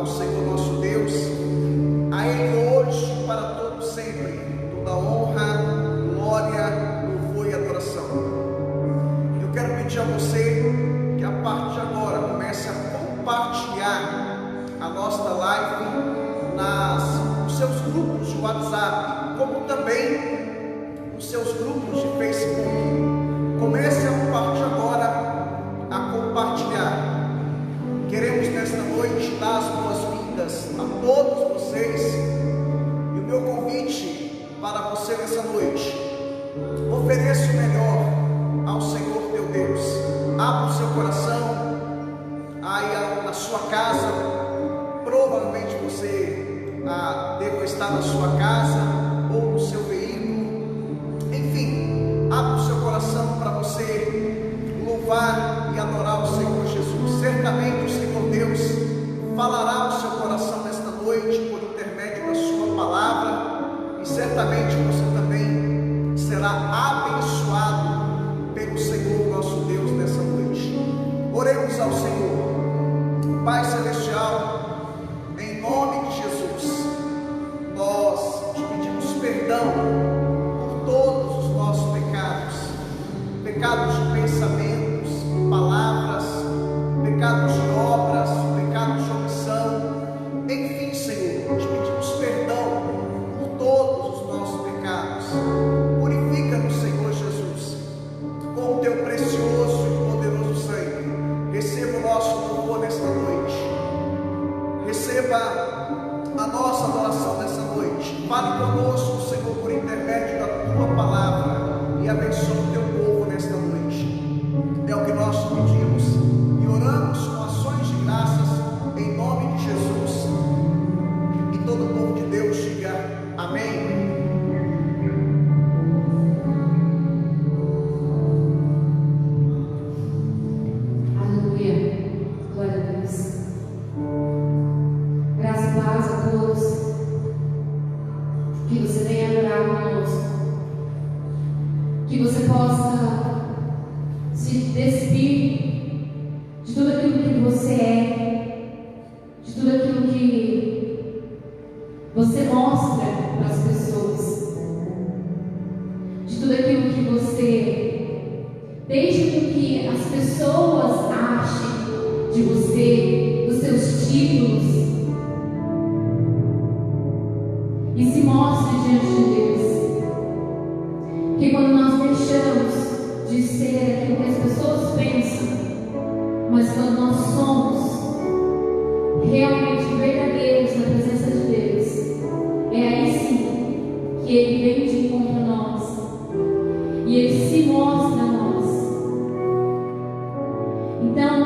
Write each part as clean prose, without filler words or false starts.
ao Senhor nosso Deus, a Ele hoje, para todo sempre, toda honra, glória, louvor e adoração. Eu quero pedir a você que a partir de agora comece a compartilhar a nossa live nos seus grupos de WhatsApp, como também nos seus grupos de Facebook. Comece a partir de agora a compartilhar. Queremos nesta noite dar as boas-vindas a todos vocês, e o meu convite para você nessa noite: ofereça o melhor ao Senhor teu Deus. Abra o seu coração aí na sua casa. Provavelmente você deva estar na sua casa ou no seu veículo. Enfim, abra o seu coração para você louvar e adorar o Senhor Jesus. Certamente o Senhor Deus falará ao seu coração nesta noite por intermédio da sua palavra, e certamente você também será abençoado pelo Senhor nosso Deus nessa noite. Oremos ao Senhor. Pai Celestial, em nome de Jesus, nós te pedimos perdão por todos os nossos pecados de pensamentos, palavras, pecados de obras, pecados de omissão. Enfim, Senhor, te pedimos perdão por todos os nossos pecados. Purifica-nos, Senhor Jesus, com o teu precioso e poderoso sangue. Receba o nosso louvor nesta noite. Receba a nossa adoração nessa noite. Fale conosco, Senhor, por intermédio da tua palavra, e abençoe o teu povo nesta noite. É o que nós te pedimos e oramos com ações de graças em nome de Jesus. E todo o povo de Deus diga amém. Aleluia. Glória a Deus. Graças e paz a todos. Que você venha adorar conosco. Que você possa se despir de tudo aquilo que você é, de tudo aquilo que você mostra para as pessoas, de tudo aquilo que você deixa com que as pessoas achem de você, dos seus títulos, e se mostre diante de Deus. Que quando nós deixamos de ser aquilo que as pessoas pensam, mas quando nós somos realmente verdadeiros na presença de Deus, é aí sim que Ele vem de encontro a nós e Ele se mostra a nós. Então,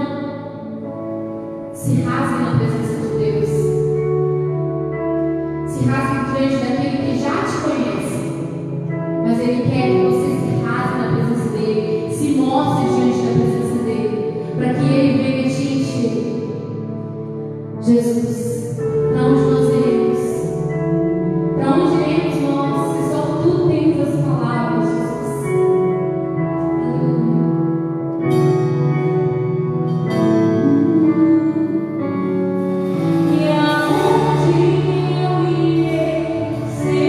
se rasgue na presença de Deus, se rasgue diante daquele que já te conhece, mas Ele quer que você se rasgue na presença dEle, se mostre diante da presença dEle, para que Ele venha te encher. Jesus, para onde nós iremos? Para onde iremos nós, se só Tu tens as palavras, Jesus? Aleluia. E aonde eu irei, Senhor?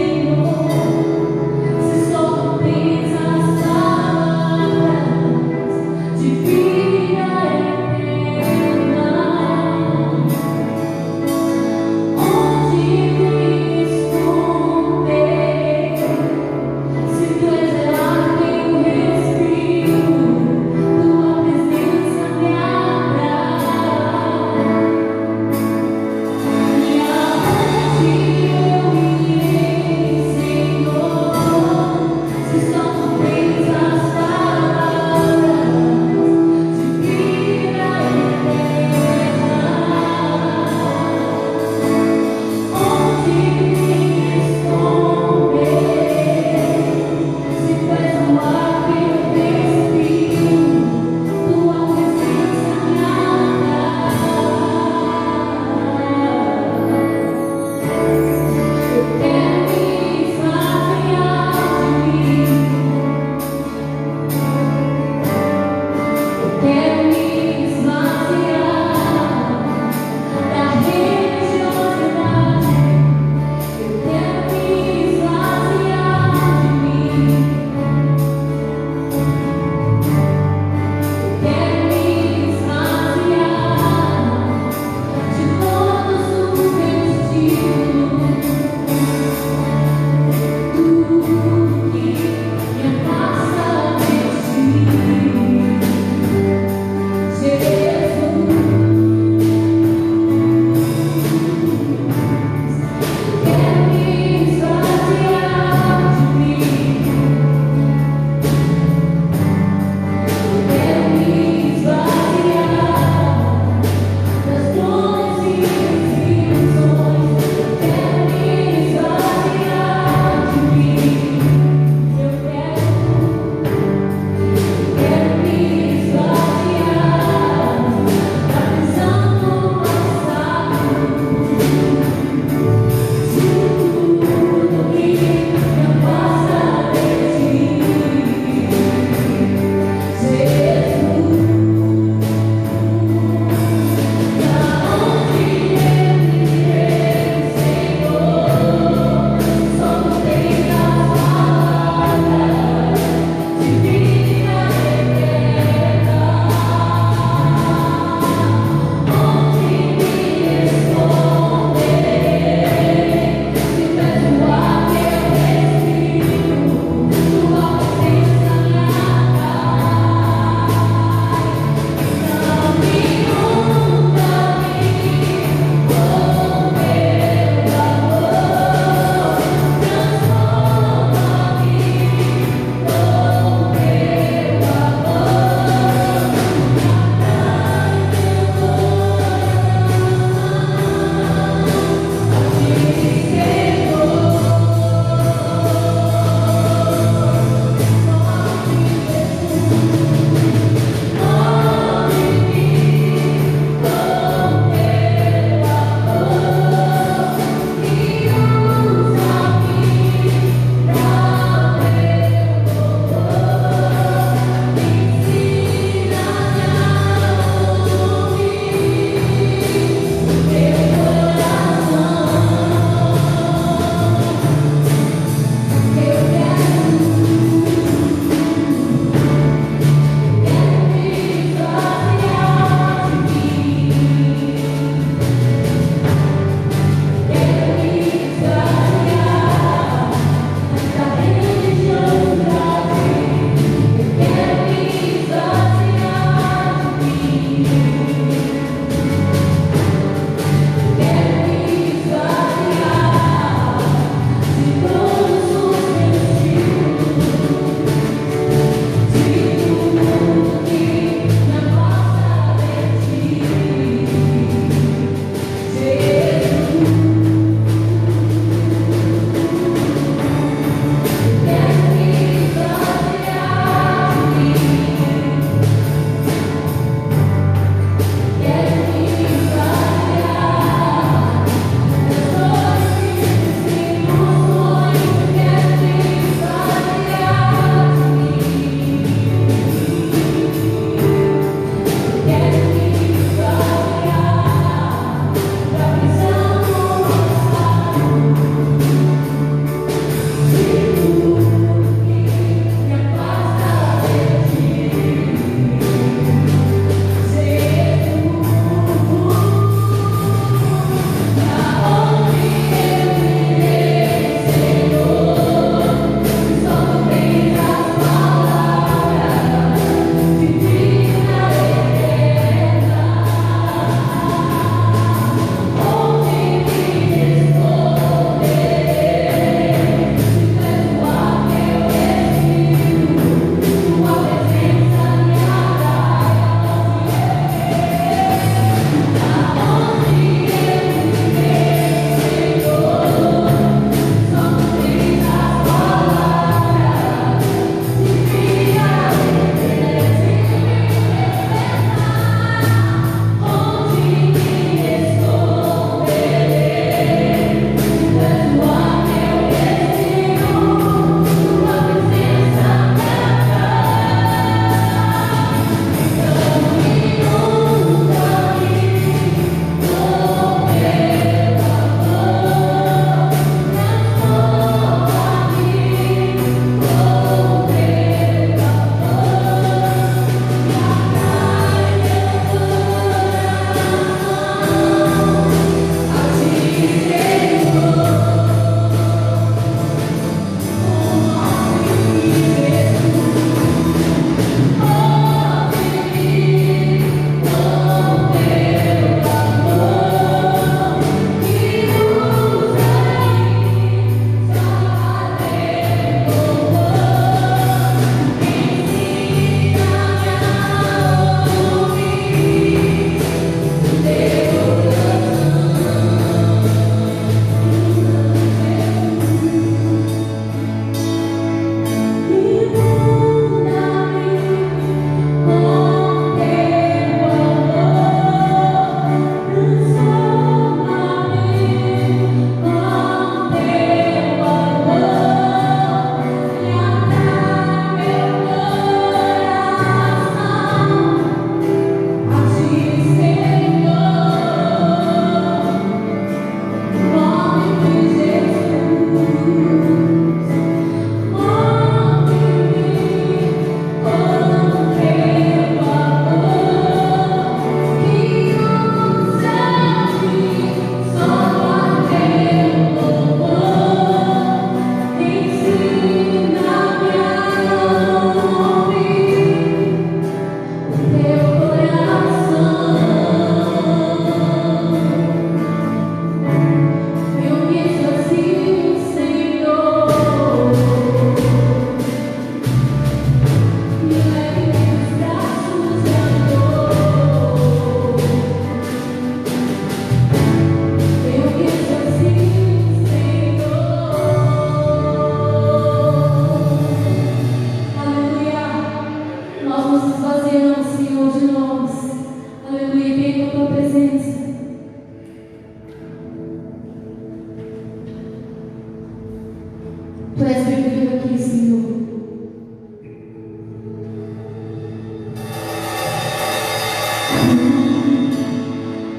Tu és bem-vindo aqui, Senhor.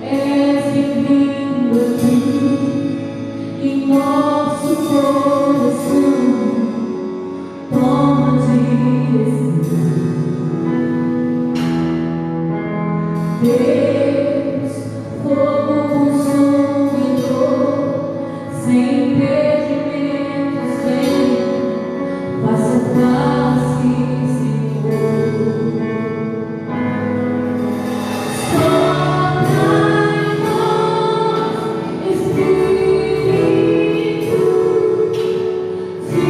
És bem-vindo aqui em nosso coração. Toma direção, Deus, fogo consumidor, sem impedimentos, vem, faça parte, Senhor. Sopra em nós, Espírito, se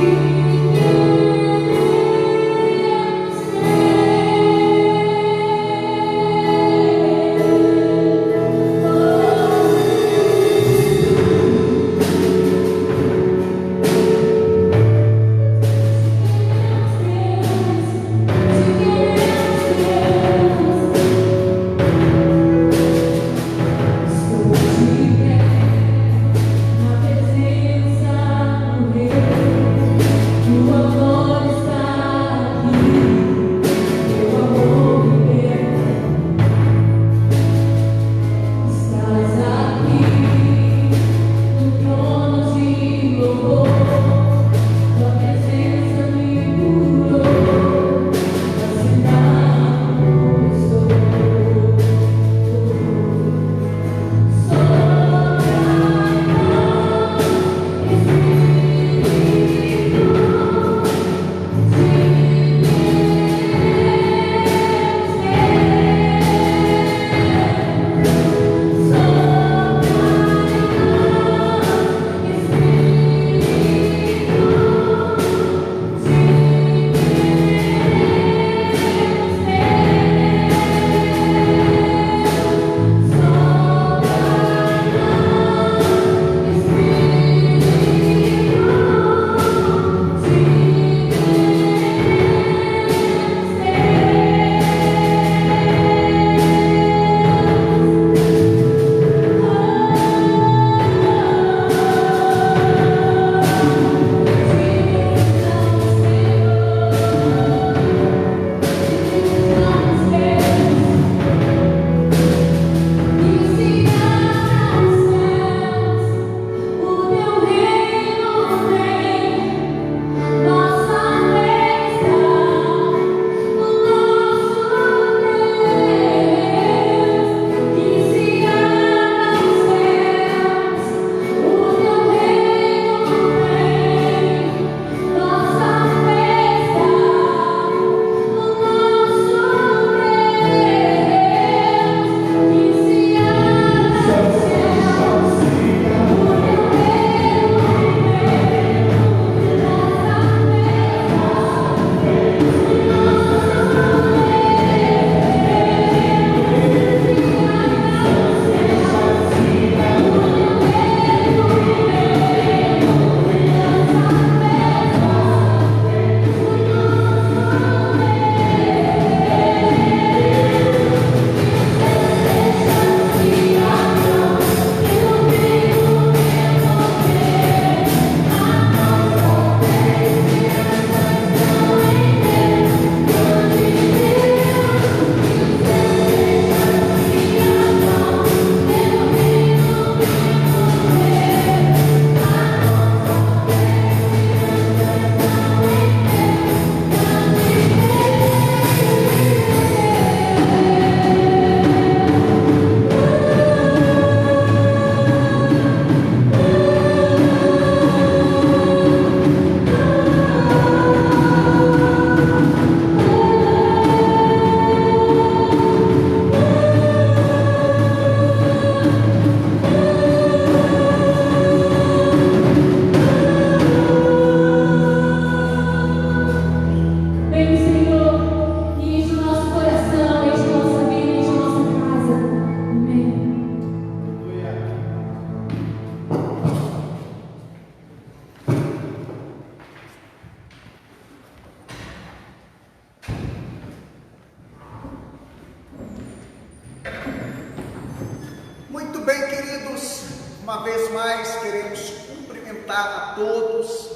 Uma vez mais queremos cumprimentar a todos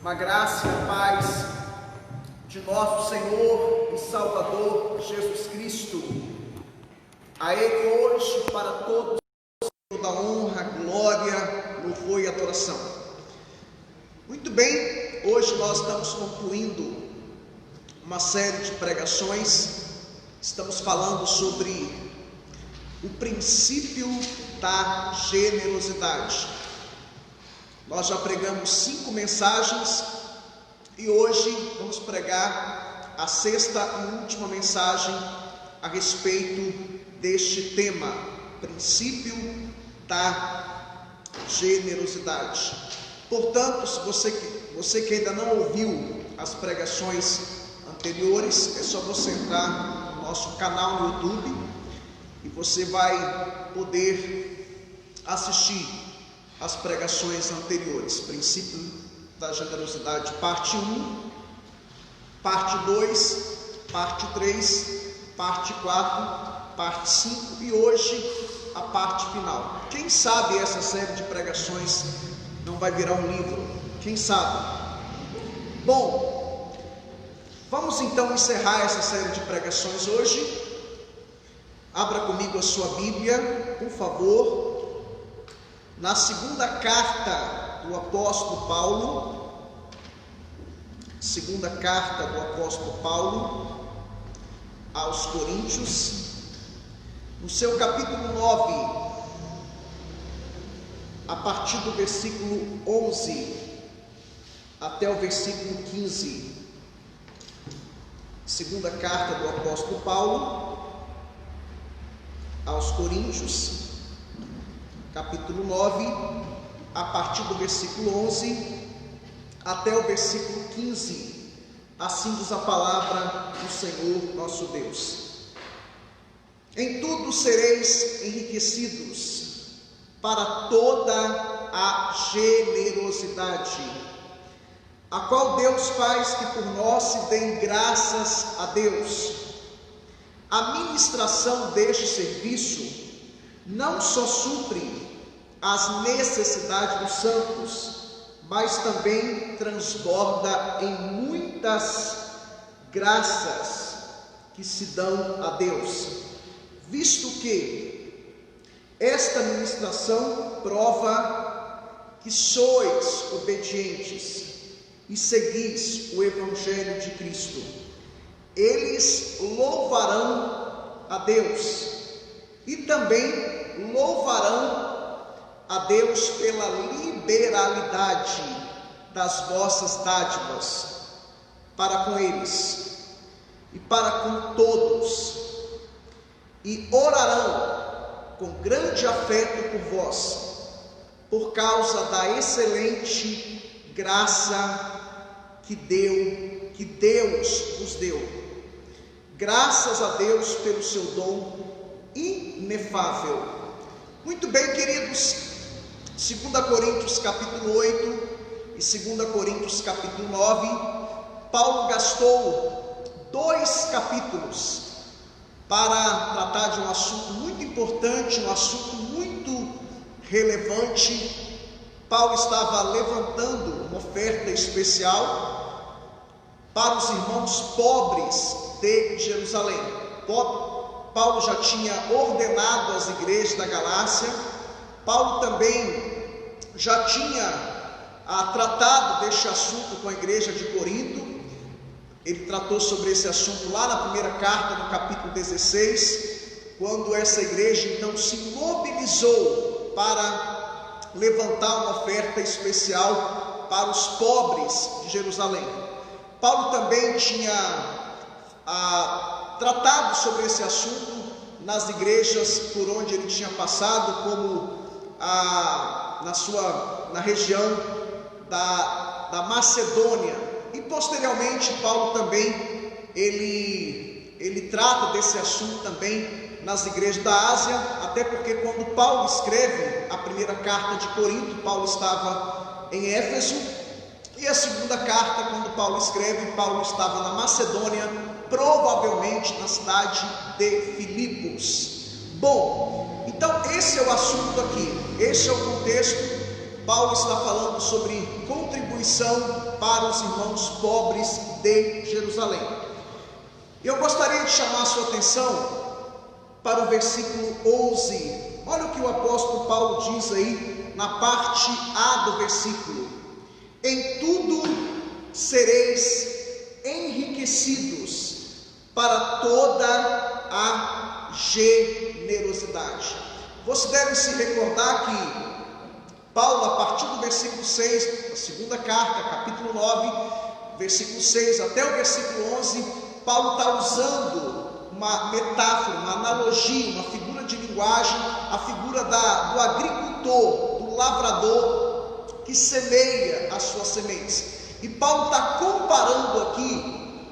Uma graça e a paz de nosso Senhor e Salvador Jesus Cristo. A Ele hoje, para todos, toda honra, glória, louvor e adoração. Muito bem, hoje nós estamos concluindo uma série de pregações. Estamos falando sobre o princípio da generosidade. Nós já pregamos 5 mensagens e hoje vamos pregar a 6ª e última mensagem a respeito deste tema, princípio da generosidade. Portanto, se você que ainda não ouviu as pregações anteriores, é só você entrar no nosso canal no YouTube e você vai poder assistir as pregações anteriores, princípio da generosidade, parte 1, parte 2, parte 3, parte 4, parte 5 e hoje a parte final. Quem sabe essa série de pregações não vai virar um livro? Quem sabe? Bom, vamos então encerrar essa série de pregações hoje. Abra comigo a sua Bíblia, por favor, na 2ª carta do apóstolo Paulo, 2ª carta do apóstolo Paulo aos Coríntios, no seu capítulo 9, a partir do versículo 11 até o versículo 15. 2ª carta do apóstolo Paulo aos Coríntios, capítulo 9, a partir do versículo 11 até o versículo 15, assim diz a palavra do Senhor nosso Deus. Em tudo sereis enriquecidos para toda a generosidade, a qual Deus faz que por nós se deem graças a Deus. A ministração deste serviço não só supre as necessidades dos santos, mas também transborda em muitas graças que se dão a Deus, visto que esta ministração prova que sois obedientes e seguis o Evangelho de Cristo. Eles louvarão a Deus e também louvarão a Deus pela liberalidade das vossas dádivas para com eles e para com todos, e orarão com grande afeto por vós, por causa da excelente graça que Deus vos deu. Graças a Deus pelo seu dom inefável. Muito bem, queridos, 2 Coríntios capítulo 8 e 2 Coríntios capítulo 9, Paulo gastou 2 capítulos para tratar de um assunto muito importante, um assunto muito relevante. Paulo estava levantando uma oferta especial para os irmãos pobres de Jerusalém. Paulo já tinha ordenado as igrejas da Galácia. Paulo também já tinha tratado deste assunto com a igreja de Corinto. Ele tratou sobre esse assunto lá na primeira carta, no capítulo 16, quando essa igreja então se mobilizou para levantar uma oferta especial para os pobres de Jerusalém. Paulo também tinha tratado sobre esse assunto nas igrejas por onde ele tinha passado, como na região da Macedônia, e posteriormente Paulo também ele trata desse assunto também nas igrejas da Ásia, até porque quando Paulo escreve a primeira carta de Corinto, Paulo estava em Éfeso, e a segunda carta, quando Paulo escreve, Paulo estava na Macedônia, provavelmente na cidade de Filipos. Bom, então esse é o assunto aqui, esse é o contexto Paulo está falando sobre contribuição para os irmãos pobres de Jerusalém. Eu gostaria de chamar a sua atenção para o versículo 11. Olha o que o apóstolo Paulo diz aí na parte A do versículo: em tudo sereis enriquecidos para toda a generosidade. Você deve se recordar que Paulo, a partir do versículo 6, da segunda carta, capítulo 9, versículo 6 até o versículo 11, Paulo está usando uma metáfora, uma analogia, uma figura de linguagem, a figura do agricultor, do lavrador que semeia as suas sementes. E Paulo está comparando aqui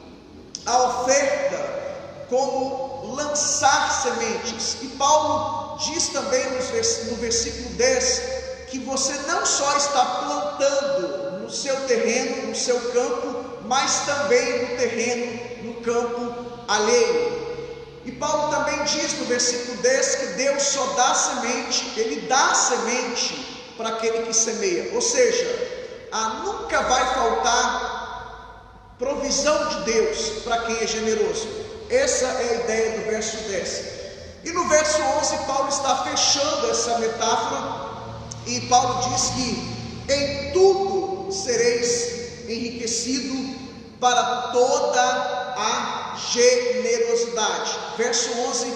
a oferta como lançar sementes. E Paulo diz também no versículo 10 que você não só está plantando no seu terreno, no seu campo, mas também no terreno, no campo alheio. E Paulo também diz no versículo 10 que Deus só dá semente, Ele dá semente para aquele que semeia. Ou seja, nunca vai faltar provisão de Deus para quem é generoso. Essa é a ideia do verso 10. E no verso 11 Paulo está fechando essa metáfora. E Paulo diz que em tudo sereis enriquecidos para toda a generosidade. Verso 11,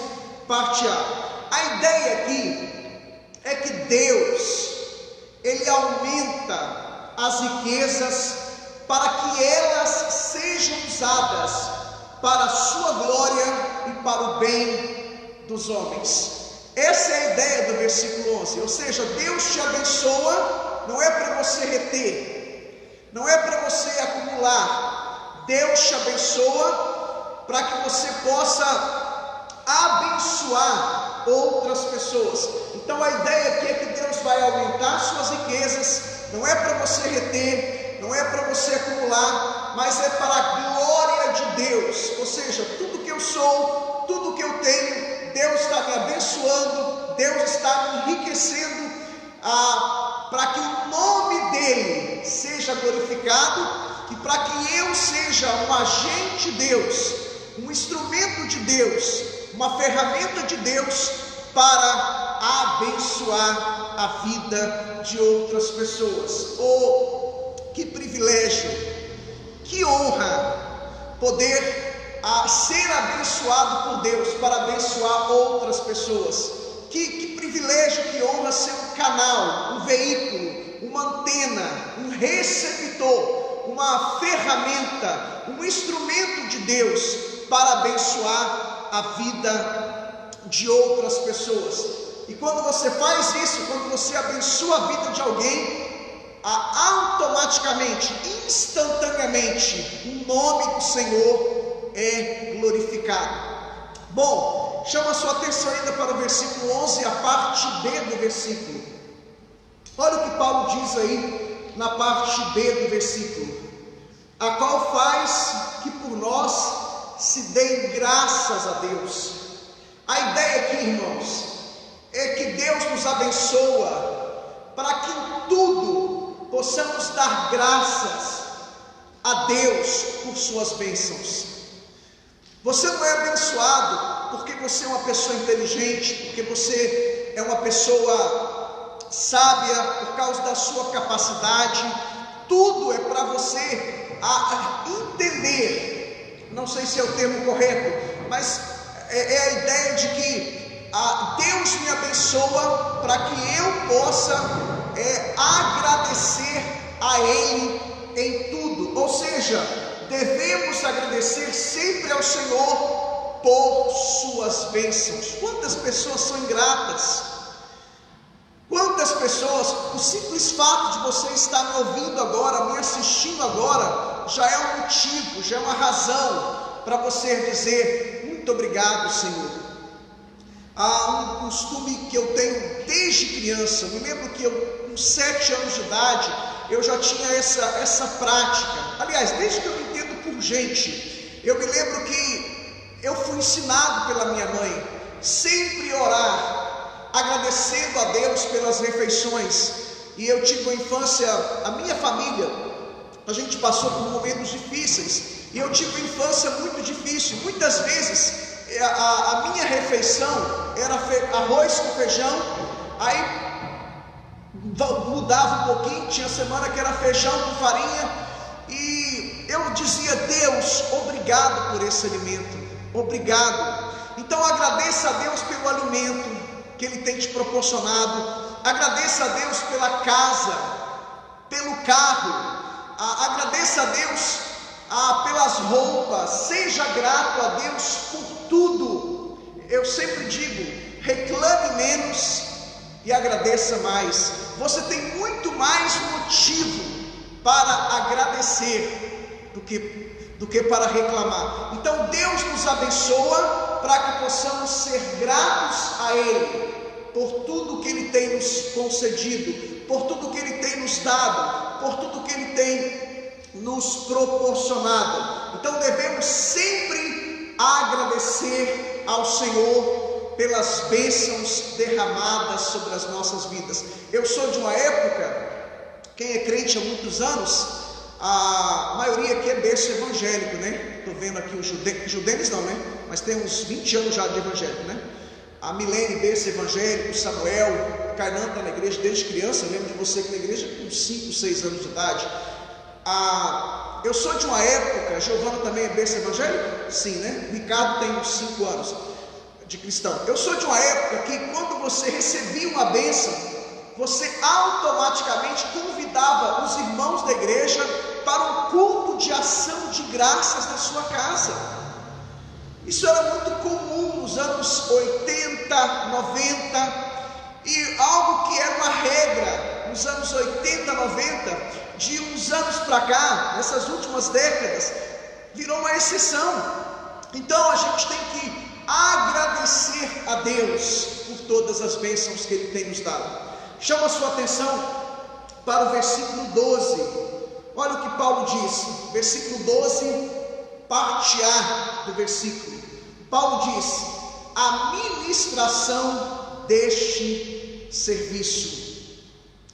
parte A. A ideia aqui é que Deus, Ele aumenta as riquezas para que elas sejam usadas para a sua glória e para o bem dos homens. Essa é a ideia do versículo 11, ou seja, Deus te abençoa, não é para você reter, não é para você acumular. Deus te abençoa para que você possa abençoar outras pessoas. Então a ideia aqui é que Deus vai aumentar suas riquezas, não é para você reter, não é para você acumular, mas é para a glória de Deus. Ou seja, tudo que eu sou, tudo que eu tenho, Deus está me abençoando, Deus está me enriquecendo, para que o nome dEle seja glorificado e para que eu seja um agente de Deus, um instrumento de Deus, uma ferramenta de Deus para abençoar a vida de outras pessoas. Oh, que privilégio, que honra poder ser abençoado por Deus para abençoar outras pessoas. Que privilégio, que honra ser um canal, um veículo, uma antena, um receptor, uma ferramenta, um instrumento de Deus para abençoar a vida de outras pessoas. E quando você faz isso, quando você abençoa a vida de alguém, automaticamente, instantaneamente, o nome do Senhor é glorificado. Bom, chama a sua atenção ainda para o versículo 11, a parte B do versículo. Olha o que Paulo diz aí na parte B do versículo: a qual faz que por nós se deem graças a Deus. A ideia aqui, irmãos, é que Deus nos abençoa para que em tudo possamos dar graças a Deus por suas bênçãos. Você não é abençoado porque você é uma pessoa inteligente, porque você é uma pessoa sábia, por causa da sua capacidade. Tudo é para você entender, não sei se é o termo correto, mas é a ideia de que Deus me abençoa para que eu possa agradecer a Ele em tudo. Ou seja, devemos agradecer sempre ao Senhor por suas bênçãos. Quantas pessoas são ingratas? Quantas pessoas, o simples fato de você estar me ouvindo agora, me assistindo agora, já é um motivo, já é uma razão para você dizer muito obrigado, Senhor. Há um costume que eu tenho desde criança. Eu me lembro que eu, com 7 anos de idade, eu já tinha essa prática. Aliás, desde que eu me entendo por gente, eu me lembro que eu fui ensinado pela minha mãe sempre orar, agradecendo a Deus pelas refeições. e eu tive uma infância, a minha família, a gente passou por momentos difíceis, e eu tive uma infância muito difícil. Muitas vezes a minha refeição era arroz com feijão, aí mudava um pouquinho, tinha semana que era feijão com farinha, e eu dizia: Deus, obrigado por esse alimento, obrigado. Então agradeça a Deus pelo alimento que Ele tem te proporcionado, agradeça a Deus pela casa, pelo carro, agradeça a Deus pelas roupas, seja grato a Deus por tudo. Eu sempre digo: reclame menos e agradeça mais. Você tem muito mais motivo para agradecer do que para reclamar. Então Deus nos abençoa para que possamos ser gratos a Ele por tudo que Ele tem nos concedido, por tudo que Ele tem nos dado, por tudo que Ele tem nos proporcionado. Então devemos sempre agradecer ao Senhor pelas bênçãos derramadas sobre as nossas vidas. Eu sou de uma época, quem é crente há muitos anos, a maioria aqui é berço evangélico, né? Estou vendo aqui os judeus não, né? Mas tem uns 20 anos já de evangélico, né? A Milene, berço evangélico, Samuel, Kainan está na igreja desde criança. Eu lembro de você aqui na igreja com 5, 6 anos de idade. Eu sou de uma época, Giovana também é berço evangélico? Sim, né? Ricardo tem uns 5 anos de cristão. Eu sou de uma época que quando você recebia uma bênção, você automaticamente convidava os irmãos da igreja para um culto de ação de graças na sua casa. Isso era muito comum nos anos 80, 90, e algo que era uma regra nos anos 80, 90, de uns anos para cá, nessas últimas décadas, virou uma exceção. Então a gente tem que agradecer a Deus por todas as bênçãos que Ele tem nos dado. Chama a sua atenção para o versículo 12. Olha o que Paulo diz, versículo 12, parte A do versículo. Paulo diz: a ministração deste serviço.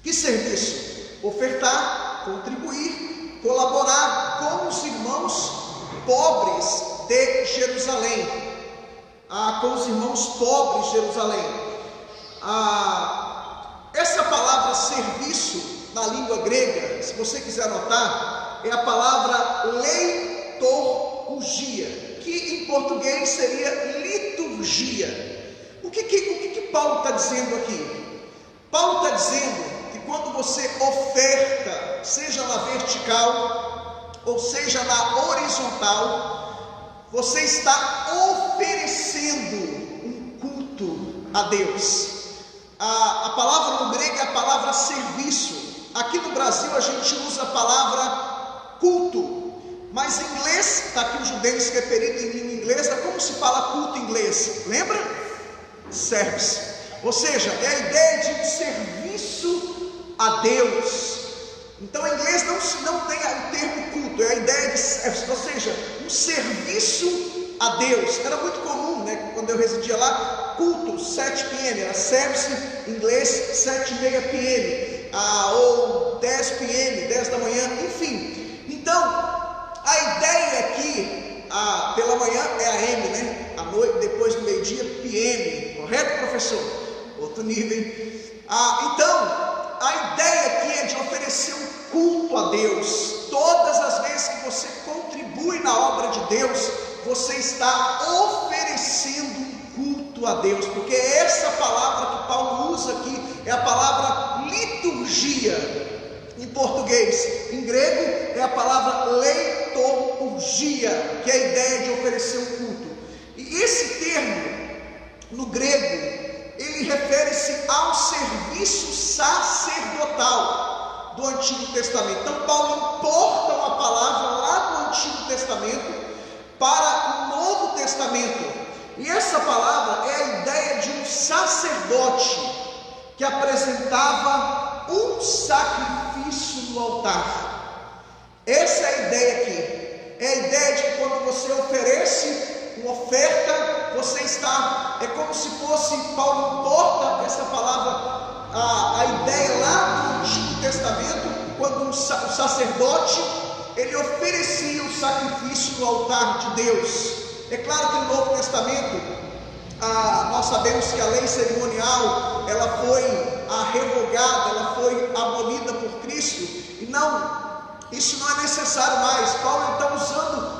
Que serviço? Ofertar, contribuir, colaborar com os irmãos pobres de Jerusalém. Com os irmãos pobres de Jerusalém. Essa palavra serviço na língua grega, se você quiser anotar, é a palavra leiturgia, que em português seria liturgia. O que Paulo está dizendo aqui? Paulo está dizendo que quando você oferta, seja na vertical ou seja na horizontal, você está oferecendo um culto a Deus. A palavra no grego é a palavra serviço. Aqui no Brasil a gente usa a palavra culto, mas em inglês, está aqui o judeus que é perito em língua inglesa, como se fala culto em inglês? Lembra? Service. Ou seja, é a ideia de um serviço a Deus. Então em inglês não tem o termo culto, é a ideia de service, ou seja, um serviço a Deus. Era muito comum, né, quando eu residia lá, culto 7 p.m, era service em inglês 7:30 p.m, ou 10 p.m, 10 da manhã, enfim. Então a ideia aqui, pela manhã é AM, né, à noite, depois do meio-dia, PM, correto, professor? Outro nível, hein? Então a ideia aqui é de oferecer um culto a Deus. Todas as vezes que você contribui na obra de Deus, você está oferecendo um culto a Deus, porque essa palavra que Paulo usa aqui é a palavra liturgia em português. Em grego é a palavra leiturgia, que é a ideia de oferecer um culto. E esse termo no grego, ele refere-se ao serviço sacerdotal do Antigo Testamento. Então Paulo importa uma palavra lá do Antigo Testamento para o Novo Testamento, e essa palavra é a ideia de um sacerdote que apresentava um sacrifício no altar. Essa é a ideia aqui, é a ideia de que quando você oferece uma oferta, você está, é como se fosse, Paulo importa essa palavra a ideia lá do Antigo Testamento, quando o sacerdote ele oferecia o sacrifício no altar de Deus. É claro que no Novo Testamento nós sabemos que a lei cerimonial ela foi revogada, ela foi abolida por Cristo, e isso não é necessário mais. Paulo está usando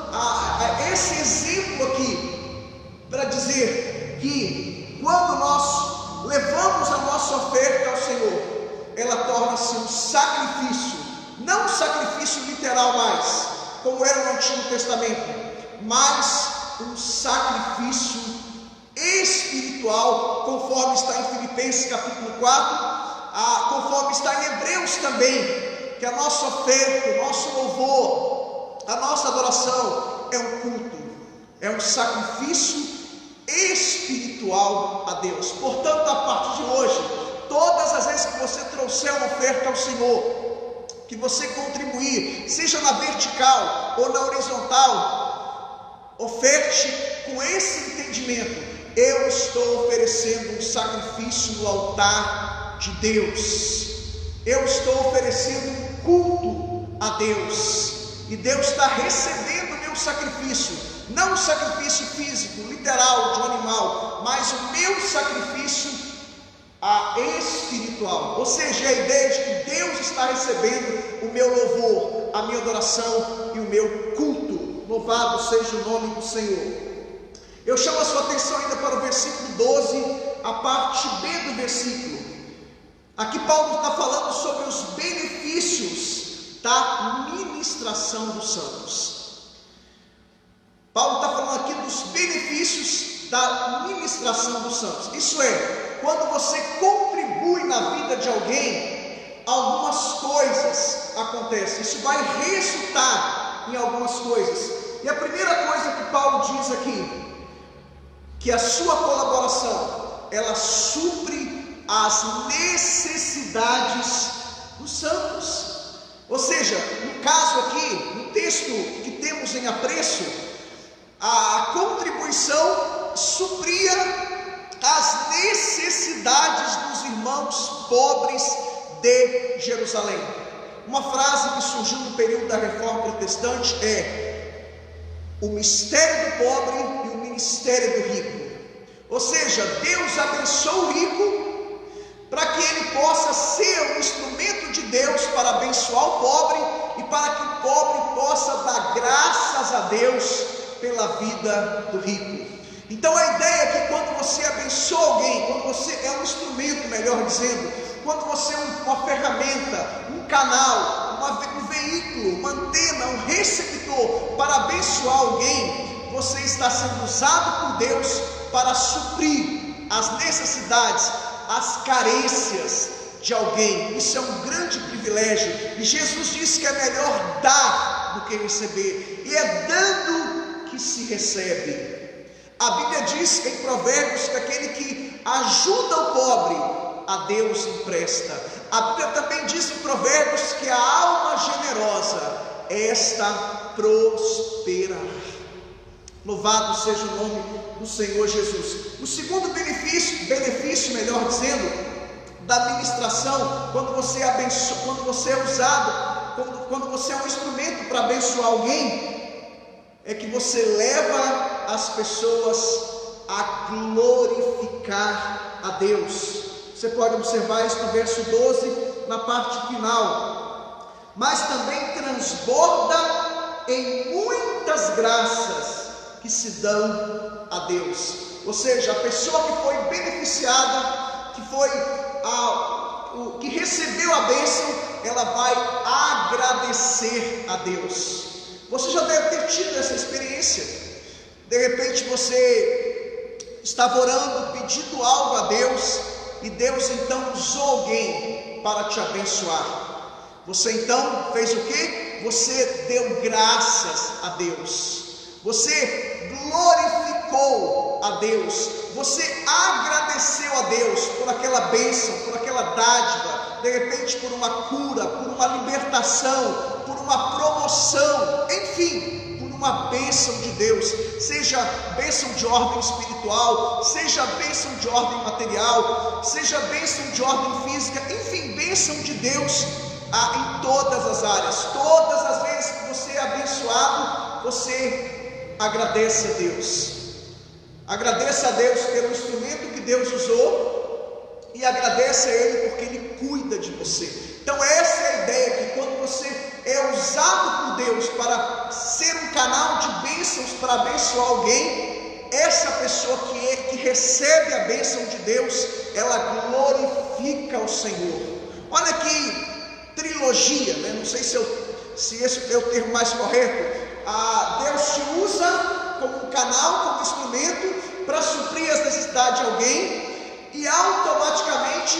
esse exemplo aqui para dizer que quando nós levamos a nossa oferta ao Senhor, ela torna-se um sacrifício, não um sacrifício literal mais, como era no Antigo Testamento, mas um sacrifício espiritual, conforme está em Filipenses capítulo 4, conforme está em Hebreus também, que a nossa oferta, o nosso louvor, a nossa adoração é um culto, é um sacrifício espiritual a Deus. Portanto, a partir de hoje, todas as vezes que você trouxer uma oferta ao Senhor, que você contribuir, seja na vertical ou na horizontal, oferte com esse entendimento: eu estou oferecendo um sacrifício no altar de Deus, eu estou oferecendo um culto a Deus, e Deus está recebendo o meu sacrifício, não um sacrifício físico, literal, de um animal, mas o meu sacrifício espiritual, ou seja, a ideia de que Deus está recebendo o meu louvor, a minha adoração e o meu culto. Louvado seja o nome do Senhor. Eu chamo a sua atenção ainda para o versículo 12, a parte B do versículo. Aqui Paulo está falando sobre os benefícios da ministração dos santos. Paulo está falando aqui dos benefícios da ministração dos santos. Isso é, quando você contribui na vida de alguém, algumas coisas acontecem. Isso vai resultar em algumas coisas. E a primeira coisa que Paulo diz aqui, que a sua colaboração, ela supre as necessidades dos santos. Ou seja, no caso aqui, no texto que temos em apreço, a contribuição supria as necessidades dos irmãos pobres de Jerusalém. Uma frase que surgiu no período da Reforma Protestante é: o mistério do pobre e o ministério do rico. Ou seja, Deus abençoa o rico para que ele possa ser um instrumento de Deus para abençoar o pobre, e para que o pobre possa dar graças a Deus pela vida do rico. Então a ideia é que quando você abençoa alguém, quando você é um instrumento, melhor dizendo, quando você é uma ferramenta, um canal, um veículo, uma antena, um receptor para abençoar alguém, você está sendo usado por Deus para suprir as necessidades, as carências de alguém. Isso é um grande privilégio, e Jesus disse que é melhor dar do que receber, e é dando que se recebe. A Bíblia diz em Provérbios que aquele que ajuda o pobre, a Deus empresta. A Bíblia também diz em Provérbios que a alma generosa, esta prosperará. Louvado seja o nome do Senhor Jesus. O segundo benefício, melhor dizendo, da ministração, quando você abençoa, quando você é usado, quando você é um instrumento para abençoar alguém, é que você leva as pessoas a glorificar a Deus. Você pode observar isso no verso 12, na parte final. Mas também transborda em muitas graças que se dão a Deus. Ou seja, a pessoa que foi beneficiada, que recebeu a bênção, ela vai agradecer a Deus. Você já deve ter tido essa experiência. De repente você estava orando, pedindo algo a Deus, e Deus então usou alguém para te abençoar. Você então fez o quê? Você deu graças a Deus, você glorificou a Deus, você agradeceu a Deus por aquela bênção, por aquela dádiva, de repente por uma cura, por uma libertação, por uma promoção, enfim, por uma bênção de Deus, seja bênção de ordem espiritual, seja bênção de ordem material, seja bênção de ordem física, enfim, bênção de Deus em todas as áreas. Todas as vezes que você é abençoado, você agradece a Deus. Agradeça a Deus pelo instrumento que Deus usou e agradeça a Ele porque Ele cuida de você. Então essa é a ideia, que quando você é usado por Deus para ser um canal de bênçãos para abençoar alguém, essa pessoa que recebe a bênção de Deus, ela glorifica o Senhor. Olha que trilogia, né? Não sei se esse é o termo mais correto. Deus te usa como um canal, como instrumento para suprir as necessidades de alguém, e automaticamente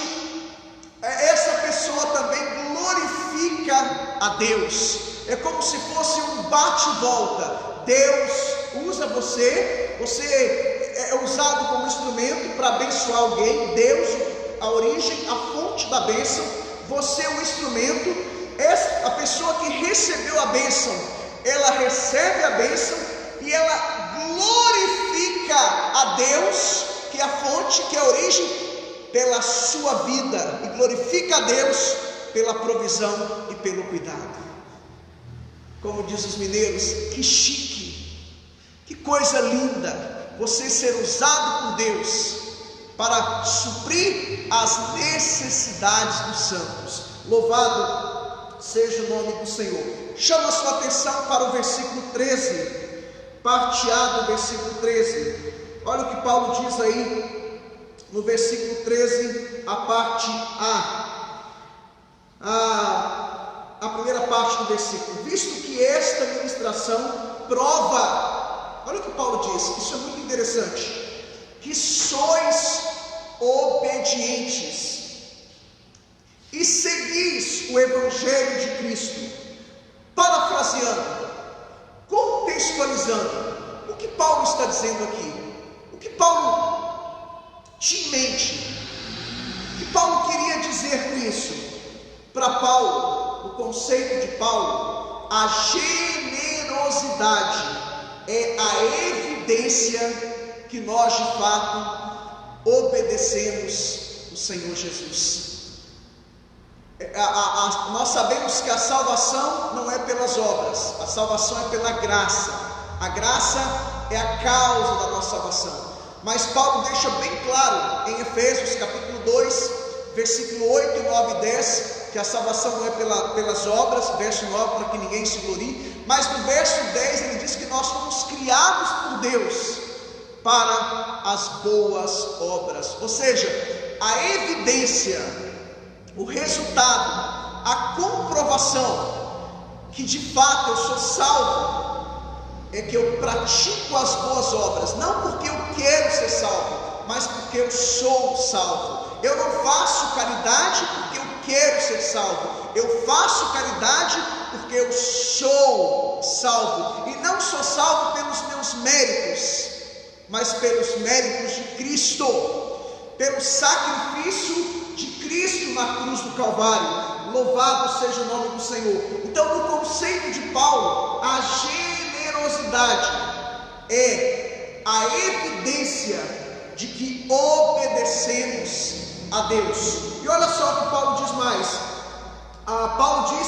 essa pessoa também glorifica a Deus. É como se fosse um bate-volta. Deus usa você, você é usado como instrumento para abençoar alguém. Deus, a origem, a fonte da bênção, você é o instrumento. A pessoa que recebeu a bênção, ela recebe a bênção e ela glorifica a Deus, que é a fonte, que é a origem, pela sua vida, e glorifica a Deus pela provisão e pelo cuidado. Como diz os mineiros, que chique, que coisa linda você ser usado por Deus para suprir as necessidades dos santos. Louvado seja o nome do Senhor. Chama a sua atenção para o versículo 13, parte A do versículo 13. Olha o que Paulo diz aí no versículo 13, a parte a primeira parte do versículo. Visto que esta ministração prova, olha o que Paulo diz, isso é muito interessante, que sois obedientes e seguis o Evangelho de Cristo. Parafraseando, contextualizando, o que Paulo está dizendo aqui? O que Paulo tinha em mente? O que Paulo queria dizer com isso? Para Paulo, o conceito de Paulo, a generosidade é a evidência que nós de fato obedecemos o Senhor Jesus. Nós sabemos que a salvação não é pelas obras, a salvação é pela graça. A graça é a causa da nossa salvação. Mas Paulo deixa bem claro em Efésios capítulo 2, versículo 8, 9 e 10, que a salvação não é pelas obras, verso 9, para que ninguém se glorie, mas no verso 10 ele diz que nós fomos criados por Deus para as boas obras. Ou seja, a evidência, o resultado, a comprovação que de fato eu sou salvo é que eu pratico as boas obras, não porque eu quero ser salvo, mas porque eu sou salvo. Eu não faço caridade porque eu quero ser salvo, eu faço caridade porque eu sou salvo, e não sou salvo pelos meus méritos, mas pelos méritos de Cristo, pelo sacrifício de Cristo na cruz do Calvário. Louvado seja o nome do Senhor. Então, no conceito de Paulo, a generosidade é a evidência de que obedecemos a Deus. E olha só o que Paulo diz mais. Paulo diz,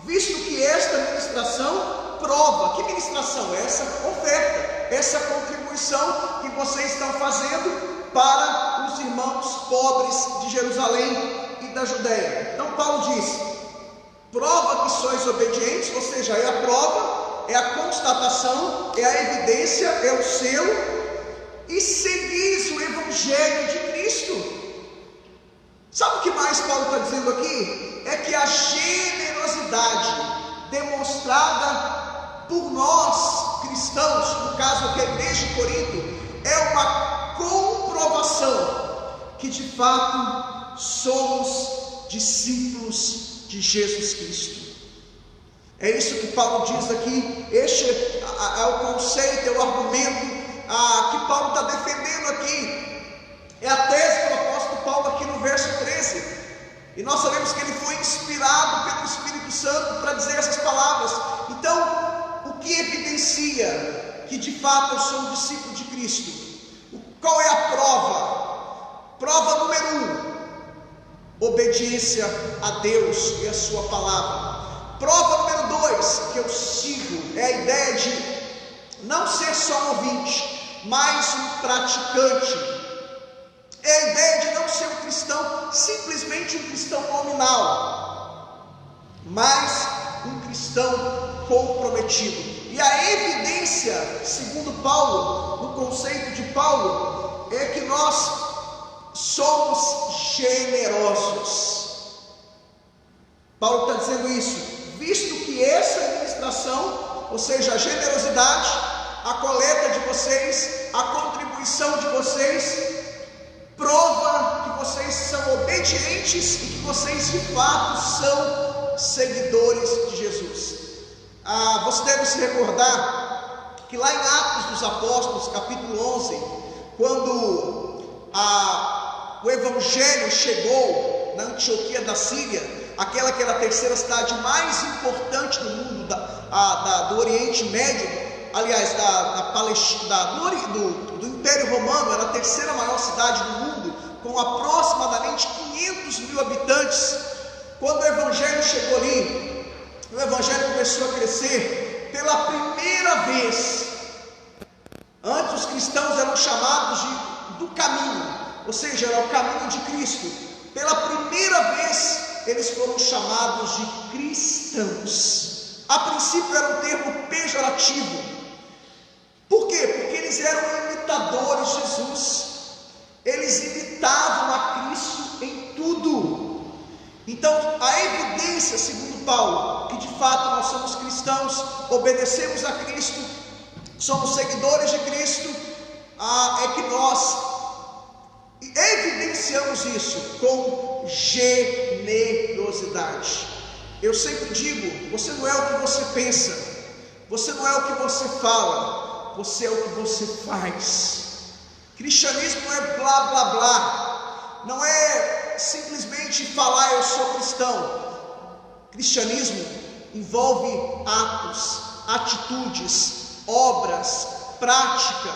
visto que esta ministração prova. Que ministração? Essa oferta, essa contribuição que vocês estão fazendo para os irmãos pobres de Jerusalém e da Judéia. Então Paulo diz, prova que sois obedientes, ou seja, é a prova, é a constatação, é a evidência, é o selo, e seguis o Evangelho de Cristo. Sabe o que mais Paulo está dizendo aqui? É que a generosidade demonstrada por nós cristãos, no caso aqui a igreja de Corinto, é uma comprovação que de fato somos discípulos de Jesus Cristo. É isso que Paulo diz aqui. Este é o conceito, é o argumento que Paulo está defendendo aqui. É a tese do apóstolo Paulo aqui no verso 13. E nós sabemos que ele foi inspirado pelo Espírito Santo para dizer essas palavras. Então, o que evidencia evidencia que de fato eu sou um discípulo de Cristo? Qual é a prova? Prova número 1, obediência a Deus e a sua palavra. Prova número 2, que eu sigo, é a ideia de não ser só um ouvinte, mas um praticante. É a ideia de não ser um cristão, simplesmente um cristão nominal, mas um cristão comprometido. E a evidência, segundo Paulo, no conceito de Paulo, é que nós somos generosos. Paulo está dizendo isso, visto que essa administração, ou seja, a generosidade, a coleta de vocês, a contribuição de vocês, prova que vocês são obedientes e que vocês de fato são seguidores de Jesus. Você deve se recordar que lá em Atos dos Apóstolos, capítulo 11, quando o Evangelho chegou na Antioquia da Síria, aquela que era a terceira cidade mais importante do mundo, do Oriente Médio, aliás, da Palestina, do Império Romano, era a terceira maior cidade do mundo, com aproximadamente 500 mil habitantes. Quando o Evangelho chegou ali, o Evangelho começou a crescer pela primeira vez. Antes os cristãos eram chamados do caminho, ou seja, era o caminho de Cristo. Pela primeira vez eles foram chamados de cristãos. A princípio era um termo pejorativo. Por quê? Porque eles eram imitadores de Jesus. Eles imitavam a Cristo em tudo. Então, a evidência, segundo Paulo, que de fato nós somos cristãos, obedecemos a Cristo, somos seguidores de Cristo, é que nós evidenciamos isso com generosidade. Eu sempre digo, você não é o que você pensa, você não é o que você fala, você é o que você faz. Cristianismo não é blá blá blá, não é simplesmente falar eu sou cristão. Cristianismo envolve atos, atitudes, obras, prática,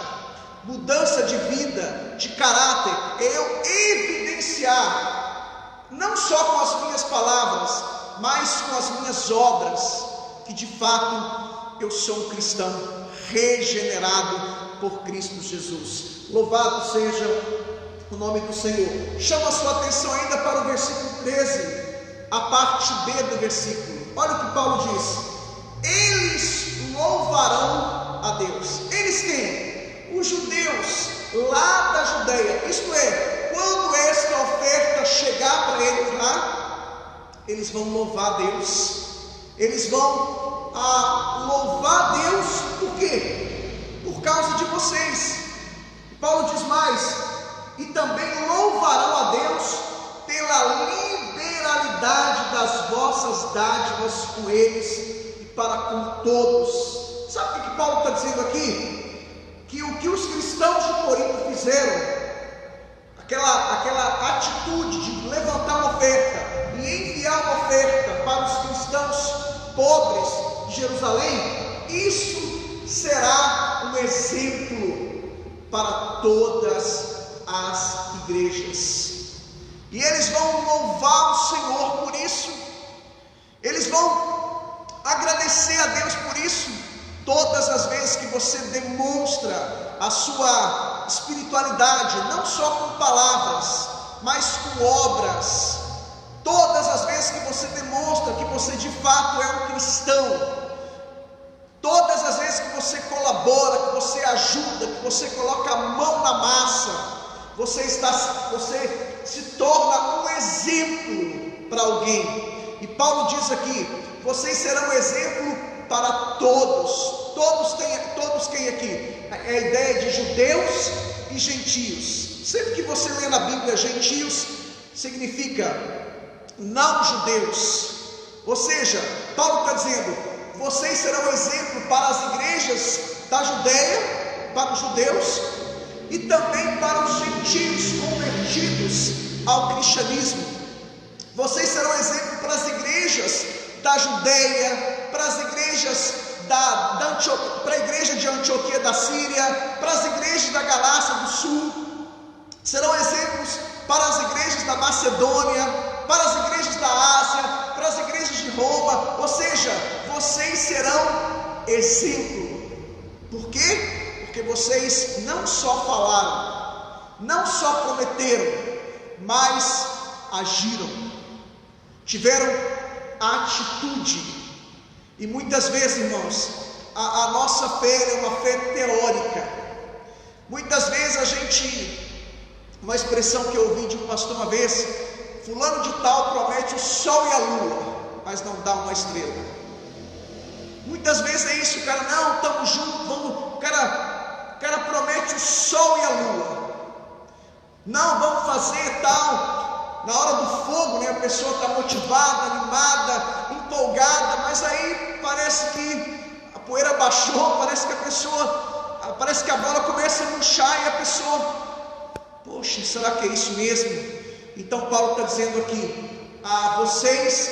mudança de vida, de caráter. É eu evidenciar, não só com as minhas palavras, mas com as minhas obras, que de fato eu sou um cristão regenerado por Cristo Jesus. Louvado seja o nome do Senhor. Chama a sua atenção ainda para o versículo 13, a parte B do versículo. Olha o que Paulo diz: eles louvarão a Deus. Eles quem? Os judeus lá da Judeia. Isto é, quando esta oferta chegar para eles lá, eles vão louvar a Deus. Eles vão louvar a Deus. Por quê? Por causa de vocês. Paulo diz mais: e também louvarão a Deus pela liberalidade das vossas dádivas com eles e para com todos. Sabe o que Paulo está dizendo aqui? Que o que os cristãos de Corinto fizeram, aquela atitude de levantar uma oferta e enviar uma oferta para os cristãos pobres de Jerusalém, isso será um exemplo para todas as igrejas. E eles vão louvar o Senhor por isso. Eles vão agradecer a Deus por isso. Todas as vezes que você demonstra a sua espiritualidade, não só com palavras, mas com obras. Todas as vezes que você demonstra que você de fato é um cristão, todas as vezes que você colabora, que você ajuda, que você coloca a mão na massa, você se torna um exemplo para alguém. E Paulo diz aqui: vocês serão exemplo para todos. Todos quem aqui? É a ideia de judeus e gentios. Sempre que você lê na Bíblia gentios, significa não judeus. Ou seja, Paulo está dizendo: vocês serão exemplo para as igrejas da Judeia, para os judeus e também para os gentios convertidos ao cristianismo. Vocês serão exemplo para as igrejas da Judéia, para as igrejas para a igreja de Antioquia da Síria, para as igrejas da Galácia do Sul, serão exemplos para as igrejas da Macedônia, para as igrejas da Ásia, para as igrejas de Roma. Ou seja, vocês serão exemplo. Por quê? Porque vocês não só falaram, não só prometeram, mas agiram, tiveram atitude. E muitas vezes, irmãos, a nossa fé é uma fé teórica. Muitas vezes uma expressão que eu ouvi de um pastor uma vez: fulano de tal promete o sol e a lua, mas não dá uma estrela. Muitas vezes é isso, cara, não, estamos juntos, o cara promete o sol e a lua, não, vamos fazer tal. Na hora do fogo, né, a pessoa está motivada, animada, empolgada, mas aí parece que a poeira baixou, parece que a bola começa a murchar e a pessoa, poxa, será que é isso mesmo? Então Paulo está dizendo aqui: vocês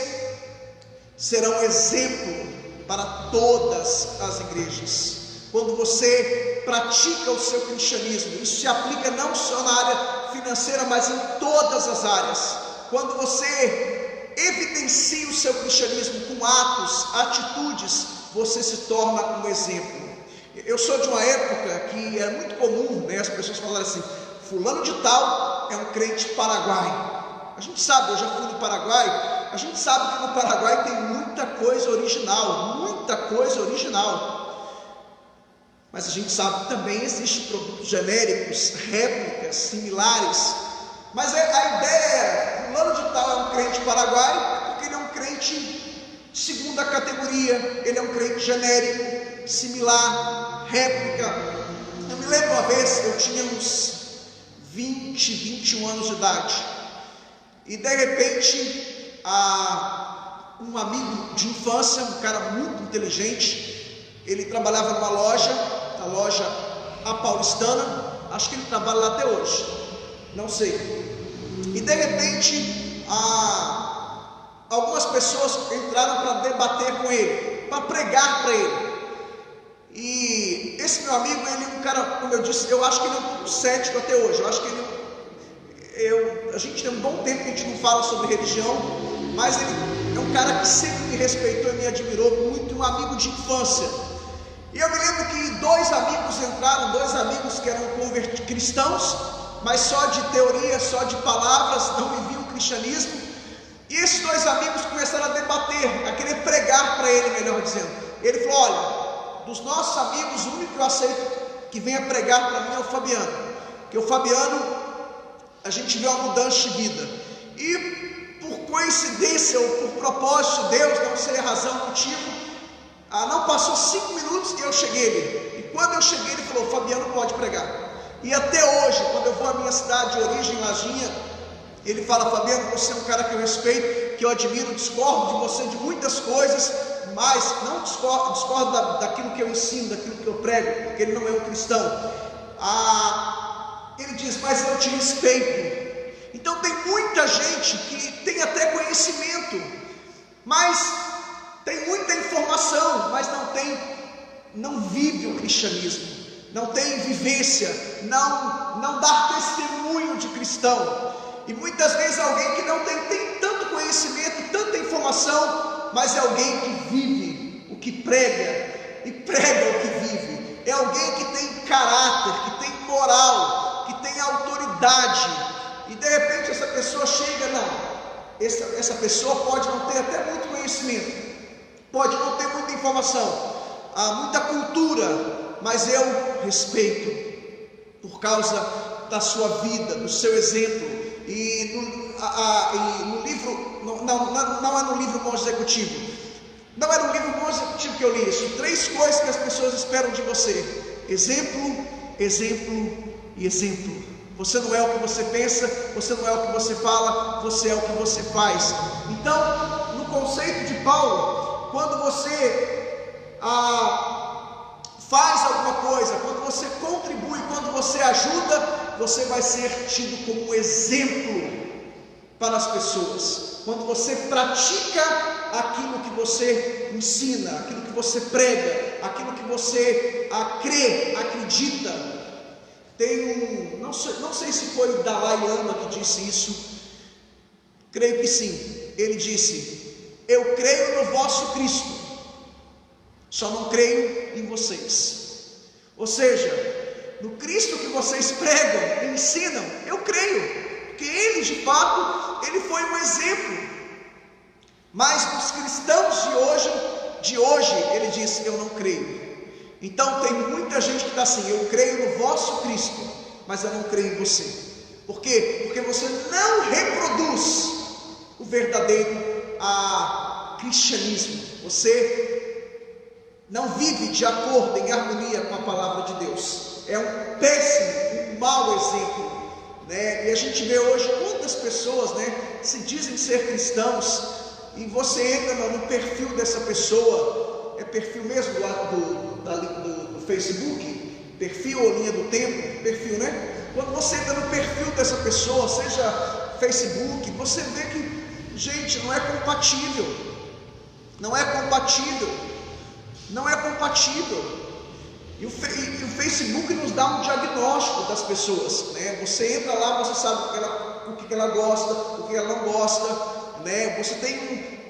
serão exemplo para todas as igrejas. Quando você pratica o seu cristianismo, isso se aplica não só na área financeira, mas em todas as áreas. Quando você evidencia o seu cristianismo com atos, atitudes, você se torna um exemplo. Eu sou de uma época que era muito comum, né, as pessoas falarem assim: fulano de tal é um crente paraguaio. A gente sabe, eu já fui no Paraguai, a gente sabe que no Paraguai tem muita coisa original, mas a gente sabe que também existem produtos genéricos, réplicas, similares. Mas a ideia é: fulano de tal é um crente paraguaio, porque ele é um crente de segunda categoria, ele é um crente genérico, similar, réplica. Eu me lembro uma vez, eu tinha uns 20, 21 anos de idade, e de repente um amigo de infância, um cara muito inteligente, ele trabalhava numa loja, a loja A Paulistana, acho que ele trabalha lá até hoje, não sei. E de repente algumas pessoas entraram para debater com ele, para pregar para ele. E esse meu amigo, ele é um cara, como eu disse, eu acho que ele é um pouco cético até hoje. Eu acho que a gente tem um bom tempo que a gente não fala sobre religião, mas ele é um cara que sempre me respeitou e me admirou muito, um amigo de infância. E eu me lembro que dois amigos que eram cristãos, mas só de teoria, só de palavras, não viviam o cristianismo. E esses dois amigos começaram a debater, a querer pregar para ele, melhor dizendo. Ele falou: olha, dos nossos amigos, o único que eu aceito que venha pregar para mim é o Fabiano, porque o Fabiano, a gente vê uma mudança de vida. E por coincidência ou por propósito de Deus, não sei a razão, motivo, não passou 5 minutos e eu cheguei ali. E quando eu cheguei, ele falou: Fabiano pode pregar. E até hoje, quando eu vou à minha cidade de origem, Lajinha, ele fala: Fabiano, você é um cara que eu respeito, que eu admiro, discordo de você de muitas coisas, mas não discordo daquilo que eu ensino, daquilo que eu prego, porque ele não é um cristão. Ele diz: mas eu te respeito. Então tem muita gente que tem até conhecimento, mas tem muita informação, mas não vive o cristianismo, não tem vivência, não dá testemunho de cristão. E muitas vezes alguém que não tem tanto conhecimento, tanta informação, mas é alguém que vive o que prega, e prega o que vive. É alguém que tem caráter, que tem moral, que tem autoridade. E de repente essa pessoa chega, essa pessoa pode não ter até muito conhecimento, pode não ter muita informação, muita cultura, mas eu respeito por causa da sua vida, do seu exemplo. E no livro, não é no livro Bom Executivo, não é no livro Bom Executivo que eu li isso. 3 coisas que as pessoas esperam de você: exemplo, exemplo e exemplo. Você não é o que você pensa, você não é o que você fala, você é o que você faz. Então, no conceito de Paulo, quando você faz alguma coisa, quando você contribui, quando você ajuda, você vai ser tido como um exemplo para as pessoas. quando você pratica aquilo que você ensina, aquilo que você prega, aquilo que você crê, acredita. Tem não sei se foi o Dalai Lama que disse isso, creio que sim. Ele disse: eu creio no vosso Cristo, só não creio em vocês. Ou seja, no Cristo que vocês pregam e ensinam, eu creio, porque Ele de fato, Ele foi um exemplo. Mas os cristãos de hoje, Ele disse: eu não creio. Então tem muita gente que está assim: eu creio no vosso Cristo, mas eu não creio em você. Por quê? Porque você não reproduz o verdadeiro cristianismo. Você não vive de acordo, em harmonia com a palavra de Deus. É um péssimo, um mau exemplo, né? E a gente vê hoje quantas pessoas, né, se dizem ser cristãos, e você entra no perfil dessa pessoa, é perfil mesmo do Facebook, perfil ou linha do tempo, perfil, né? Quando você entra no perfil dessa pessoa, seja Facebook, você vê que, gente, não é compatível. E o Facebook nos dá um diagnóstico das pessoas, né? Você entra lá, você sabe o que ela gosta, o que ela não gosta, né? Você tem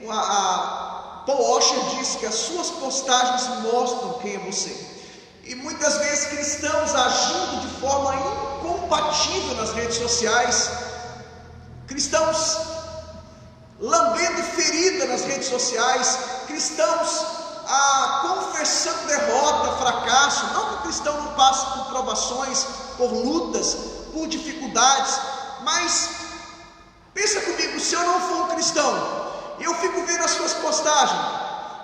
Paul Washer diz que as suas postagens mostram quem é você. E muitas vezes cristãos agindo de forma incompatível nas redes sociais, cristãos lambendo ferida nas redes sociais, cristãos confessando derrota, fracasso. Não que o cristão não passe por provações, por lutas, por dificuldades, mas pensa comigo, se eu não for um cristão, eu fico vendo as suas postagens,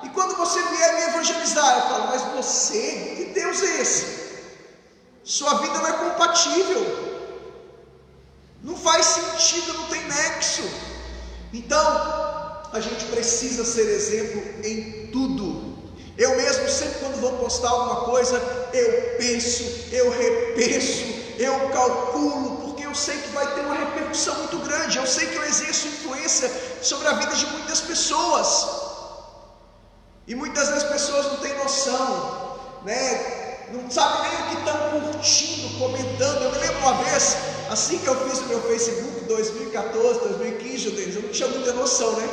e quando você vier me evangelizar, eu falo: mas você, que Deus é esse? Sua vida não é compatível, não faz sentido, não tem nexo. Então a gente precisa ser exemplo em tudo. Eu mesmo, sempre quando vou postar alguma coisa, eu penso, eu repenso, eu calculo, porque eu sei que vai ter uma repercussão muito grande. Eu sei que eu exerço influência sobre a vida de muitas pessoas, e muitas vezes as pessoas não têm noção, né? Não sabem nem o que estão curtindo, comentando. Eu me lembro uma vez, assim que eu fiz o meu Facebook, 2014, 2015, eu não tinha muita noção, né?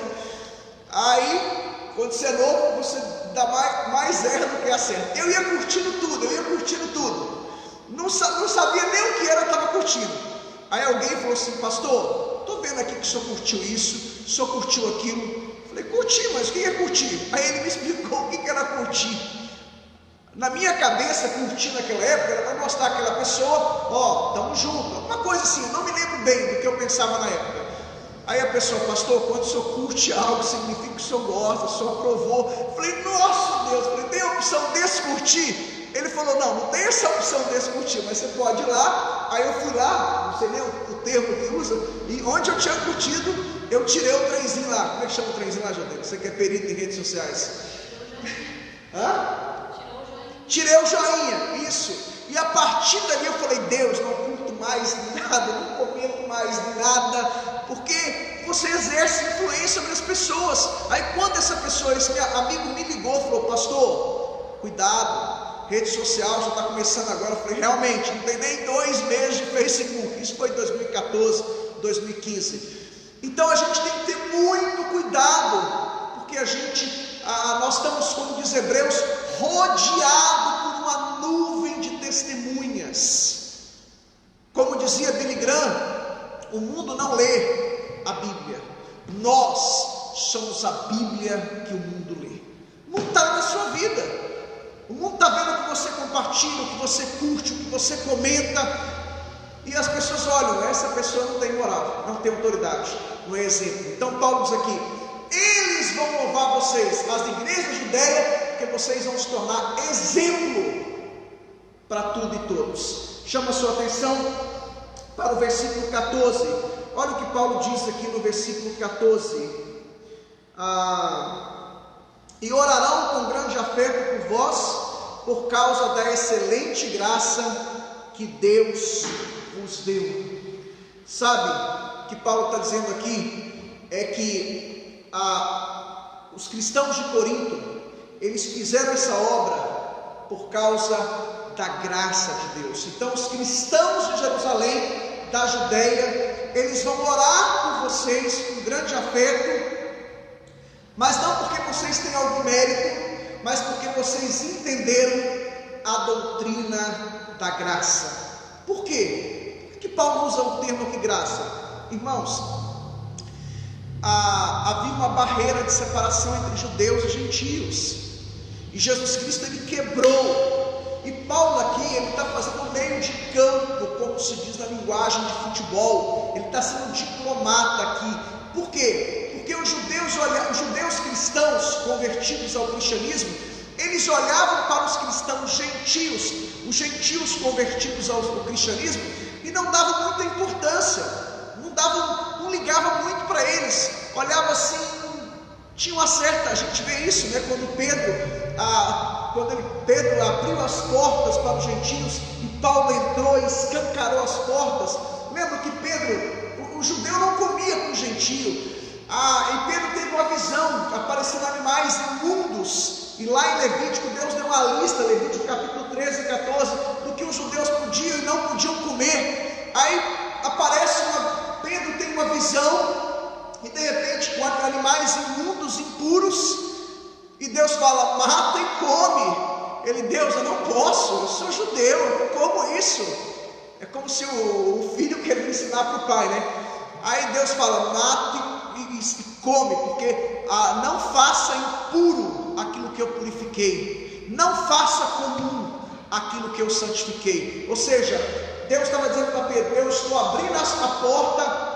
Aí, quando você é novo, você dá mais erra do que acerta. Eu ia curtindo tudo, não sabia nem o que era, eu estava curtindo. Aí alguém falou assim: pastor, estou vendo aqui que o senhor curtiu isso, o senhor curtiu aquilo. Falei: curti, mas o que é curtir? Aí ele me explicou o que era curtir. Na minha cabeça, curtir naquela época era para mostrar aquela pessoa: ó, estamos juntos, uma coisa assim. Eu não me lembro bem do que eu pensava na época. Aí a pessoa: pastor, quando o senhor curte algo, significa que o senhor gosta, o senhor aprovou. Falei: nossa Deus, falei: tem a opção desse curtir? Ele falou: não tem essa opção desse curtir, mas você pode ir lá. Aí eu fui lá, não sei nem o termo que usa, e onde eu tinha curtido, eu tirei o trenzinho lá. Como é que chama o trenzinho lá, Jadê? Você que é perito em redes sociais. Tirei o joinha, isso. E a partir dali eu falei: Deus, não curto mais nada, não comento mais nada, porque você exerce influência sobre as pessoas. Aí quando essa pessoa, esse meu amigo me ligou, falou: pastor, cuidado, rede social já está começando agora. Eu falei: realmente, não tem nem 2 meses de Facebook. Isso foi em 2014, 2015. Então a gente tem que ter muito cuidado, porque nós estamos, como diz Hebreus, rodeado por uma nuvem de testemunhas. Como dizia Billy Graham, o mundo não lê a Bíblia, nós somos a Bíblia que o mundo lê. O mundo está na sua vida, o mundo está vendo o que você compartilha, o que você curte, o que você comenta, e as pessoas olham: essa pessoa não tem moral, não tem autoridade, não é exemplo. Então Paulo diz aqui: eles vão louvar vocês, as igrejas da Judeia, porque vocês vão se tornar exemplo para tudo e todos. Chama a sua atenção para o versículo 14. Olha o que Paulo diz aqui no versículo 14: e orarão com grande afeto por vós, por causa da excelente graça que Deus vos deu. Sabe o que Paulo está dizendo aqui? é que os cristãos de Corinto, eles fizeram essa obra por causa da graça de Deus. Então os cristãos de Jerusalém, da Judeia, eles vão orar por vocês com grande afeto, mas não porque vocês têm algum mérito, mas porque vocês entenderam a doutrina da graça. Por quê? Por que Paulo usa o termo aqui graça? Irmãos, havia uma barreira de separação entre judeus e gentios, e Jesus Cristo ele quebrou. E Paulo aqui, ele está fazendo meio de campo, como se diz na linguagem de futebol. Ele está sendo diplomata aqui. Por quê? Porque os judeus cristãos convertidos ao cristianismo, eles olhavam para os cristãos gentios, os gentios convertidos ao cristianismo, e não davam muita importância, não ligavam muito para eles, olhavam assim, tinha uma certa, a gente vê isso, né, quando Pedro abriu as portas para os gentios, e Paulo entrou e escancarou as portas. Lembra que Pedro, o judeu não comia com o gentio, e Pedro teve uma visão, aparecendo animais imundos, e lá em Levítico, Deus deu uma lista, Levítico capítulo 13 e 14, do que os judeus podiam e não podiam comer. Aí Pedro tem uma visão, e de repente, com animais imundos, impuros, e Deus fala, mata e come. Ele, Deus, eu não posso, eu sou judeu, eu não como isso. É como se o filho queria ensinar para o pai, né? Aí Deus fala, mata e come, porque não faça impuro aquilo que eu purifiquei, não faça comum aquilo que eu santifiquei. Ou seja, Deus estava dizendo para Pedro, eu estou abrindo a porta,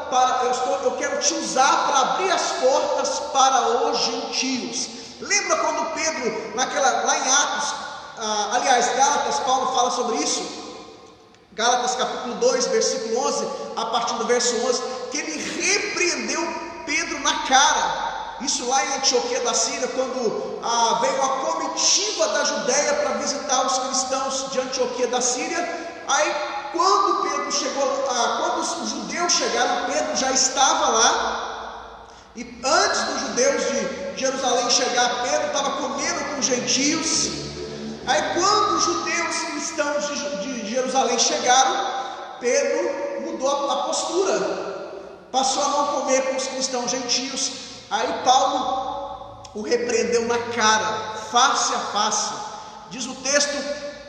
eu quero te usar para abrir as portas para os gentios. Lembra quando Pedro, lá em Atos, Gálatas, Paulo fala sobre isso, Gálatas capítulo 2, versículo 11, a partir do verso 11, que ele repreendeu Pedro na cara. Isso lá em Antioquia da Síria, quando veio a comitiva da Judéia para visitar os cristãos de Antioquia da Síria. Aí quando Pedro chegou, quando os judeus chegaram, Pedro já estava lá, e antes dos judeus de Jerusalém chegar, Pedro estava comendo com os gentios. Aí quando os judeus cristãos de Jerusalém chegaram, Pedro mudou a postura, passou a não comer com os cristãos gentios. Aí Paulo o repreendeu na cara, face a face. Diz o texto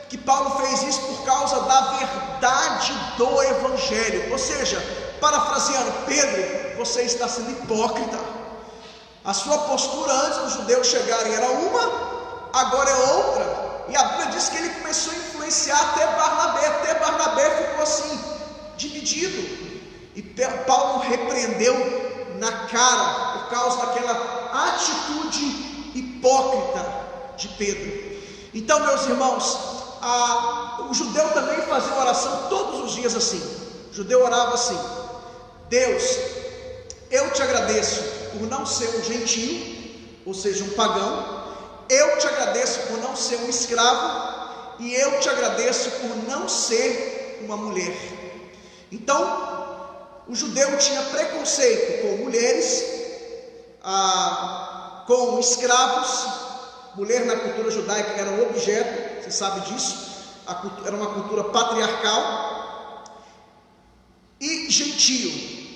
que Paulo fez isso por causa da verdade do Evangelho. Ou seja, parafraseando, Pedro, você está sendo hipócrita. A sua postura antes dos judeus chegarem era uma, agora é outra. E a Bíblia diz que ele começou a influenciar até Barnabé ficou assim, dividido. E Paulo repreendeu na cara, por causa daquela atitude hipócrita de Pedro. Então, meus irmãos, o judeu também fazia oração todos os dias assim. O judeu orava assim: Deus, eu te agradeço por não ser um gentio, ou seja, um pagão. Eu te agradeço por não ser um escravo, e eu te agradeço por não ser uma mulher. Então, o judeu tinha preconceito com mulheres, com escravos. Mulher na cultura judaica era um objeto, você sabe disso, era uma cultura patriarcal, e gentio.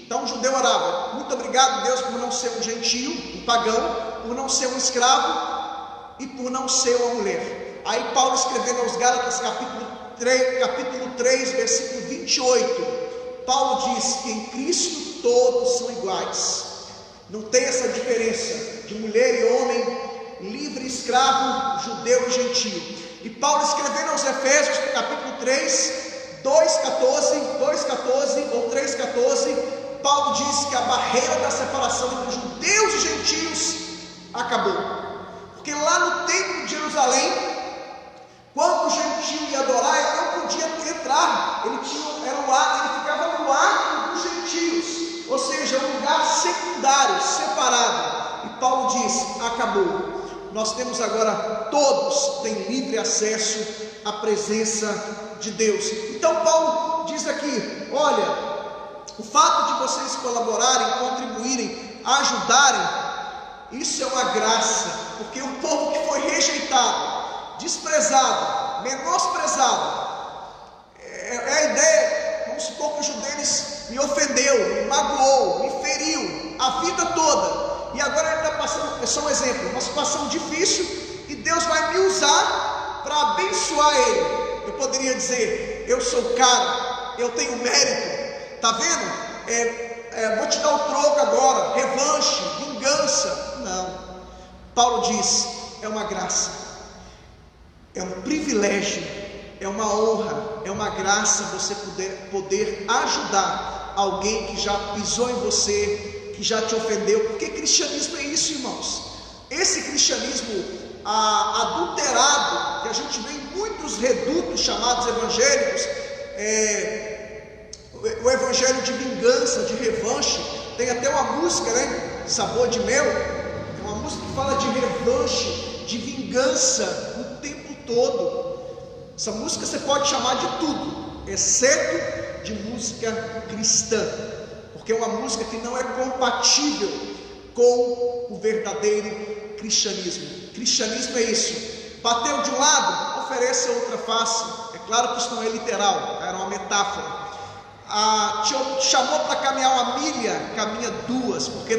Então o judeu orava: muito obrigado, Deus, por não ser um gentio, um pagão, por não ser um escravo e por não ser uma mulher. Aí Paulo, escrevendo aos Gálatas capítulo 3, versículo 28, Paulo diz que em Cristo todos são iguais, não tem essa diferença de mulher e homem, livre e escravo, judeu e gentio. E Paulo, escrevendo aos Efésios capítulo 3, 2,14 ou 3,14, Paulo diz que a barreira da separação entre judeus e gentios acabou. Porque lá no templo de Jerusalém, quando o gentio ia adorar, ele não podia entrar, ele ficava no átrio dos gentios, ou seja, um lugar secundário, separado. E Paulo diz: acabou. Nós temos agora, todos têm livre acesso à presença de Deus. Então Paulo diz aqui: olha, o fato de vocês colaborarem, contribuírem ajudarem, isso é uma graça, porque o povo que foi rejeitado, desprezado, menosprezado, é a ideia, vamos supor que o judeu me ofendeu, me magoou, me feriu a vida toda, e agora ele está passando, é só um exemplo, uma situação difícil, e Deus vai me usar para abençoar ele. Eu poderia dizer, eu sou o cara, eu tenho mérito, está vendo? Vou te dar o troco agora, revanche, vingança. Não, Paulo diz, é uma graça, é um privilégio, é uma honra, é uma graça você poder ajudar alguém que já pisou em você, que já te ofendeu, porque cristianismo é isso, irmãos. Esse cristianismo adulterado, que a gente vê em muitos redutos chamados evangélicos, o evangelho de vingança, de revanche. Tem até uma música, né? Sabor de Mel, é uma música que fala de revanche, de vingança o tempo todo. Essa música você pode chamar de tudo, exceto de música cristã, porque é uma música que não é compatível com o verdadeiro cristianismo. Cristianismo é isso, bateu de um lado, oferece a outra face. É claro que isso não é literal, era uma metáfora. Te chamou para caminhar uma milha, caminha duas, porque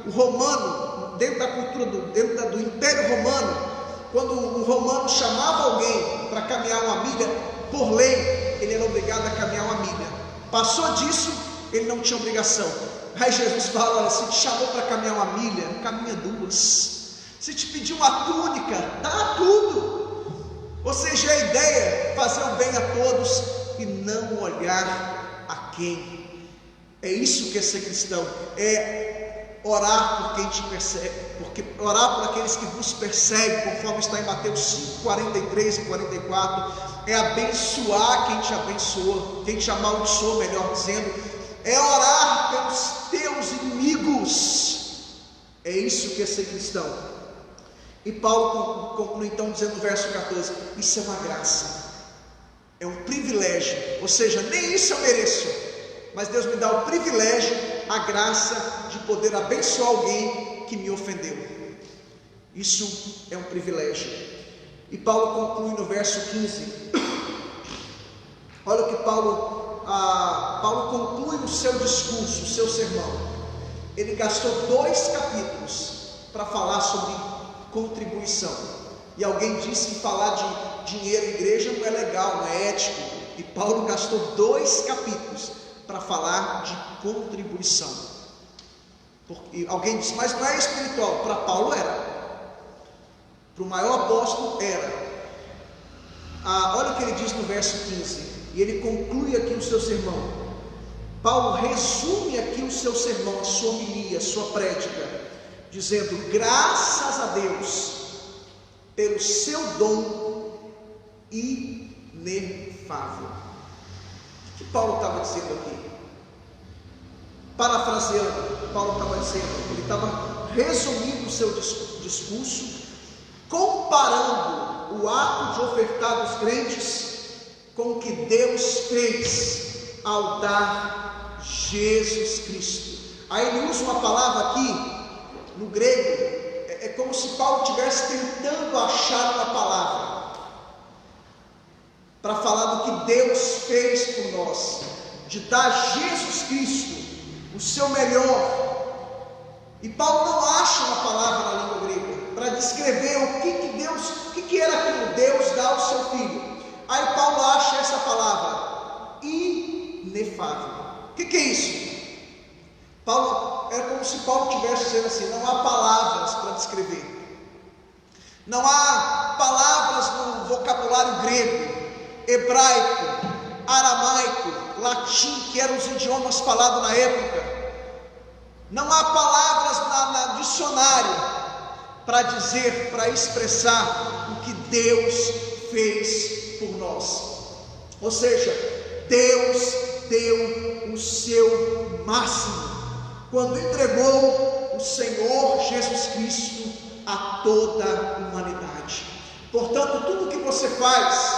o romano, dentro da cultura dentro do Império Romano, quando o romano chamava alguém para caminhar uma milha, por lei, ele era obrigado a caminhar uma milha. Passou disso, ele não tinha obrigação. Aí Jesus fala, olha, se te chamou para caminhar uma milha, caminha duas. Se te pedir uma túnica, dá tudo. Ou seja, a ideia é fazer o bem a todos e não olhar a quem. É isso que é ser cristão, é orar por quem te persegue, orar por aqueles que vos perseguem, conforme está em Mateus 5, 43 e 44, é abençoar quem te abençoou, quem te amaldiçoou, melhor dizendo, é orar pelos teus inimigos. É isso que é ser cristão. E Paulo conclui então dizendo no verso 14, isso é uma graça, é um privilégio, ou seja, nem isso eu mereço, mas Deus me dá o privilégio, a graça de poder abençoar alguém que me ofendeu. Isso é um privilégio. E Paulo conclui no verso 15, olha o que Paulo conclui o seu discurso, o seu sermão. Ele gastou 2 capítulos para falar sobre contribuição, e alguém disse que falar de dinheiro em igreja não é legal, não é ético, e Paulo gastou 2 capítulos para falar de contribuição. Porque alguém disse, mas não é espiritual. Para Paulo era, para o maior apóstolo era. Olha o que ele diz no verso 15, e ele conclui aqui o seu sermão. Paulo resume aqui o seu sermão, a sua homilia, a sua prédica, dizendo, graças a Deus pelo seu dom inefável. O que Paulo estava dizendo aqui? Parafraseando, Paulo estava dizendo, ele estava resumindo o seu discurso, comparando o ato de ofertar dos crentes com o que Deus fez ao dar Jesus Cristo. Aí ele usa uma palavra aqui no grego, é como se Paulo estivesse tentando achar uma palavra para falar do que Deus fez por nós, de dar a Jesus Cristo o seu melhor. E Paulo não acha uma palavra na língua grega para descrever o que era aquilo, Deus dá o seu filho. Aí Paulo acha essa palavra, inefável. O que é isso? É como se Paulo estivesse dizendo assim, não há palavras para descrever, não há palavras no vocabulário grego, hebraico, aramaico, latim, que eram os idiomas falados na época, não há palavras no dicionário para dizer, para expressar o que Deus fez por nós. Ou seja, Deus deu o seu máximo quando entregou o Senhor Jesus Cristo a toda a humanidade. Portanto, tudo que você faz,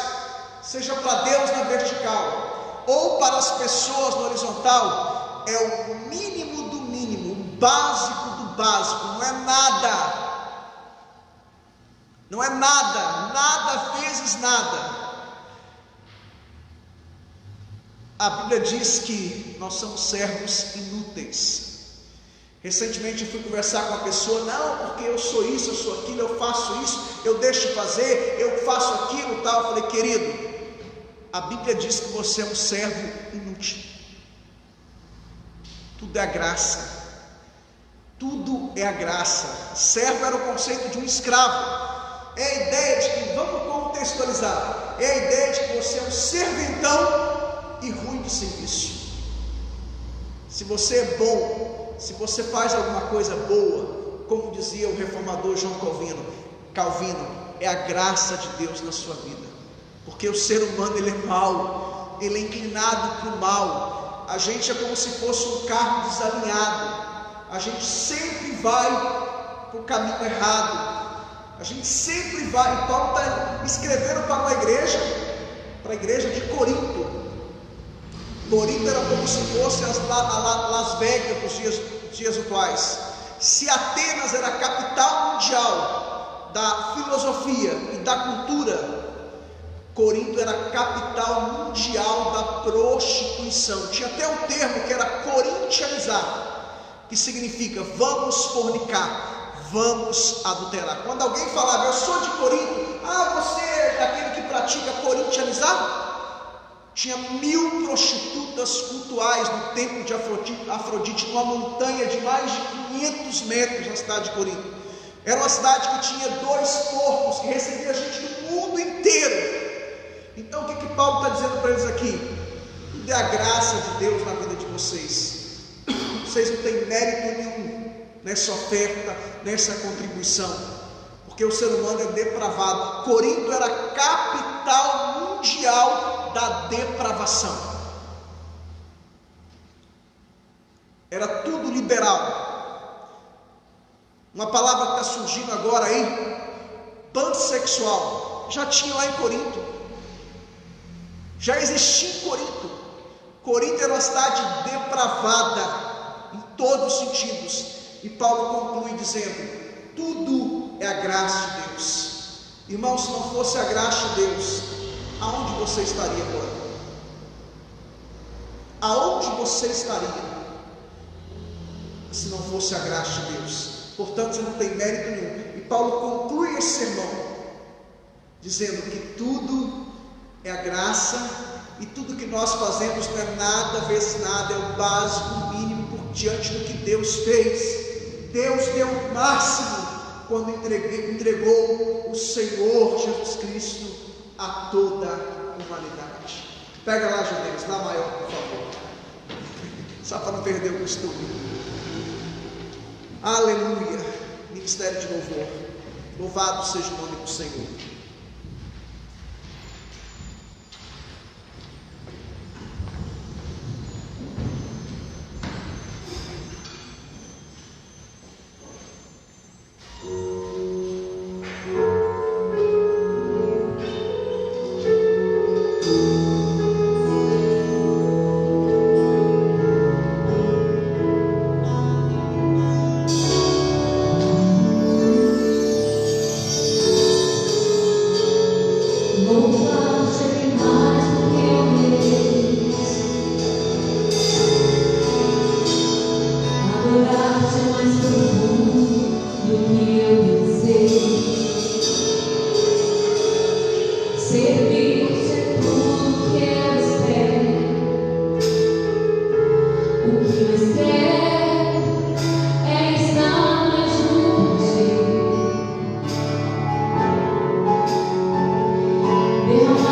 seja para Deus na vertical ou para as pessoas na horizontal, é o mínimo do mínimo, um básico do básico, não é nada vezes nada. A Bíblia diz que nós somos servos inúteis. Recentemente eu fui conversar com uma pessoa, não, porque eu sou isso, eu sou aquilo, eu faço isso, eu deixo de fazer, eu faço aquilo, tal. Eu falei, querido, a Bíblia diz que você é um servo inútil. Tudo é a graça. Tudo é a graça. Servo era o conceito de um escravo. É a ideia de que, vamos contextualizar, é a ideia de que você é um serventão e ruim de serviço. Se você é bom, se você faz alguma coisa boa, como dizia o reformador João Calvino, é a graça de Deus na sua vida. Porque o ser humano, ele é mau, ele é inclinado para o mal. A gente é como se fosse um carro desalinhado. A gente sempre vai para o caminho errado. A gente sempre vai. E Paulo está escrevendo para a igreja de Corinto. Corinto era como se fosse a Las Vegas dos dias atuais. Se Atenas era a capital mundial da filosofia e da cultura, Corinto era a capital mundial da prostituição. Tinha até um termo que era corintianizar, que significa vamos fornicar, vamos adulterar. Quando alguém falava, eu sou de Corinto, você é daquele que pratica corintianizar? Tinha 1000 prostitutas cultuais no templo de Afrodite, numa montanha de mais de 500 metros na cidade de Corinto. Era uma cidade que tinha 2 portos, que recebia gente do mundo inteiro. Então o que Paulo está dizendo para eles aqui? Tudo é a graça de Deus na vida de vocês. Vocês não têm mérito nenhum nessa oferta, nessa contribuição, porque o ser humano é depravado. Corinto era a capital mundial da depravação. Era tudo liberal. Uma palavra que está surgindo agora aí, pansexual, já tinha lá em Corinto, já existia em Corinto. Corinto era uma cidade depravada em todos os sentidos. E Paulo conclui dizendo, tudo é a graça de Deus. Irmão, se não fosse a graça de Deus, aonde você estaria agora? Aonde você estaria se não fosse a graça de Deus? Portanto, você não tem mérito nenhum. E Paulo conclui esse sermão dizendo que tudo é a graça, e tudo que nós fazemos não é nada vezes nada, é o básico, o mínimo por diante do que Deus fez. Deus deu o máximo quando entregou o Senhor Jesus Cristo a toda a humanidade. Pega lá, judeus, lá maior, por favor, só para não perder o costume. Aleluia, ministério de louvor, louvado seja o nome do Senhor. Derramar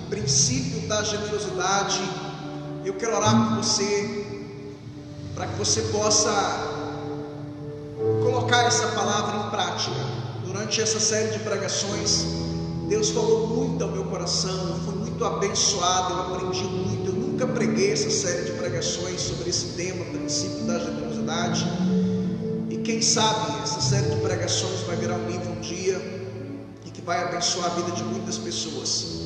princípio da generosidade. Eu quero orar por você, para que você possa colocar essa palavra em prática. Durante essa série de pregações, Deus falou muito ao meu coração, eu fui muito abençoado, eu aprendi muito. Eu nunca preguei essa série de pregações sobre esse tema, princípio da generosidade. E quem sabe essa série de pregações vai virar um livro um dia e que vai abençoar a vida de muitas pessoas.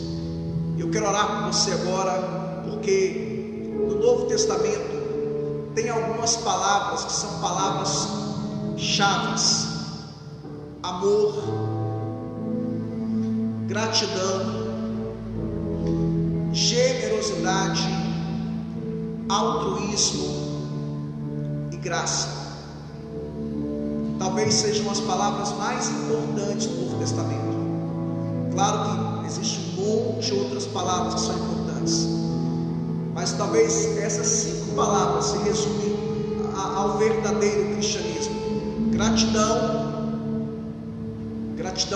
Eu quero orar por você agora, porque no Novo Testamento tem algumas palavras que são palavras chaves: amor, gratidão, generosidade, altruísmo e graça. Talvez sejam as palavras mais importantes do Novo Testamento. Claro que existe um monte de outras palavras que são importantes, mas talvez essas 5 palavras se resumem ao verdadeiro cristianismo: gratidão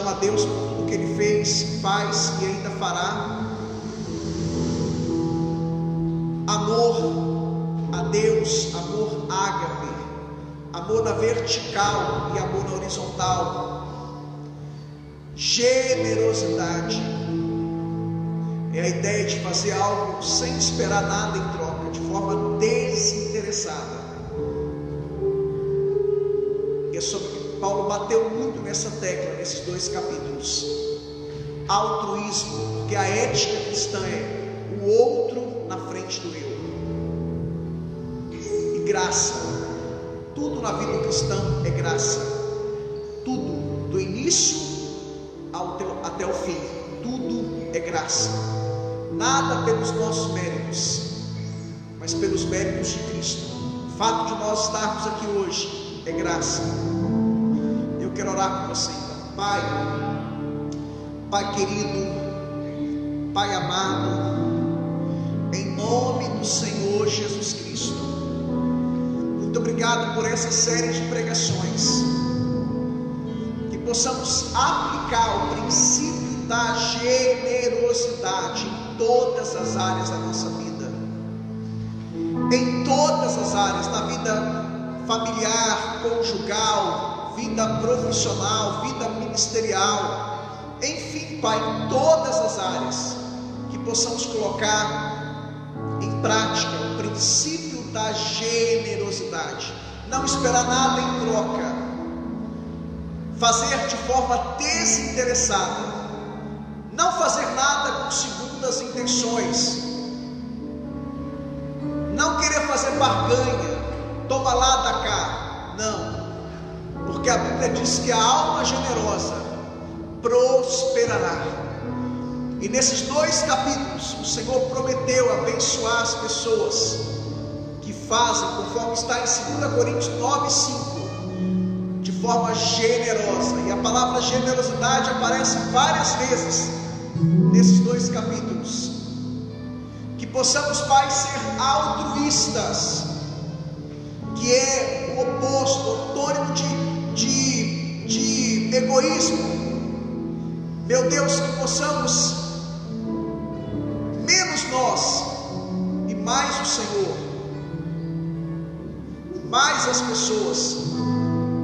a Deus por tudo que Ele fez, faz e ainda fará. Amor a Deus, amor ágape, amor na vertical e amor na horizontal. Generosidade é a ideia de fazer algo sem esperar nada em troca, de forma desinteressada. E é sobre que Paulo bateu muito nessa tecla, nesses 2 capítulos. Altruísmo, porque a ética cristã é o outro na frente do eu. E graça, tudo na vida cristã é graça. Tudo, do início até o fim, tudo é graça. Nada pelos nossos méritos, mas pelos méritos de Cristo. O fato de nós estarmos aqui hoje é graça. Eu quero orar por você então. Pai querido, Pai amado, em nome do Senhor Jesus Cristo, muito obrigado por essa série de pregações, que possamos aplicar o princípio da generosidade em todas as áreas da nossa vida, em todas as áreas, na vida familiar, conjugal, vida profissional, vida ministerial, enfim, Pai, em todas as áreas, que possamos colocar em prática o princípio da generosidade, não esperar nada em troca, fazer de forma desinteressada, não fazer nada com segundas intenções, não querer fazer barganha, toma lá, dá cá, não, porque a Bíblia diz que a alma generosa prosperará. E nesses 2 capítulos o Senhor prometeu abençoar as pessoas que fazem, conforme está em 2 Coríntios 9:5, de forma generosa. E a palavra generosidade aparece várias vezes nesses 2 capítulos. Que possamos, Pai, ser altruístas, que é o oposto, o antônimo de egoísmo. Meu Deus, que possamos, menos nós e mais o Senhor, mais as pessoas.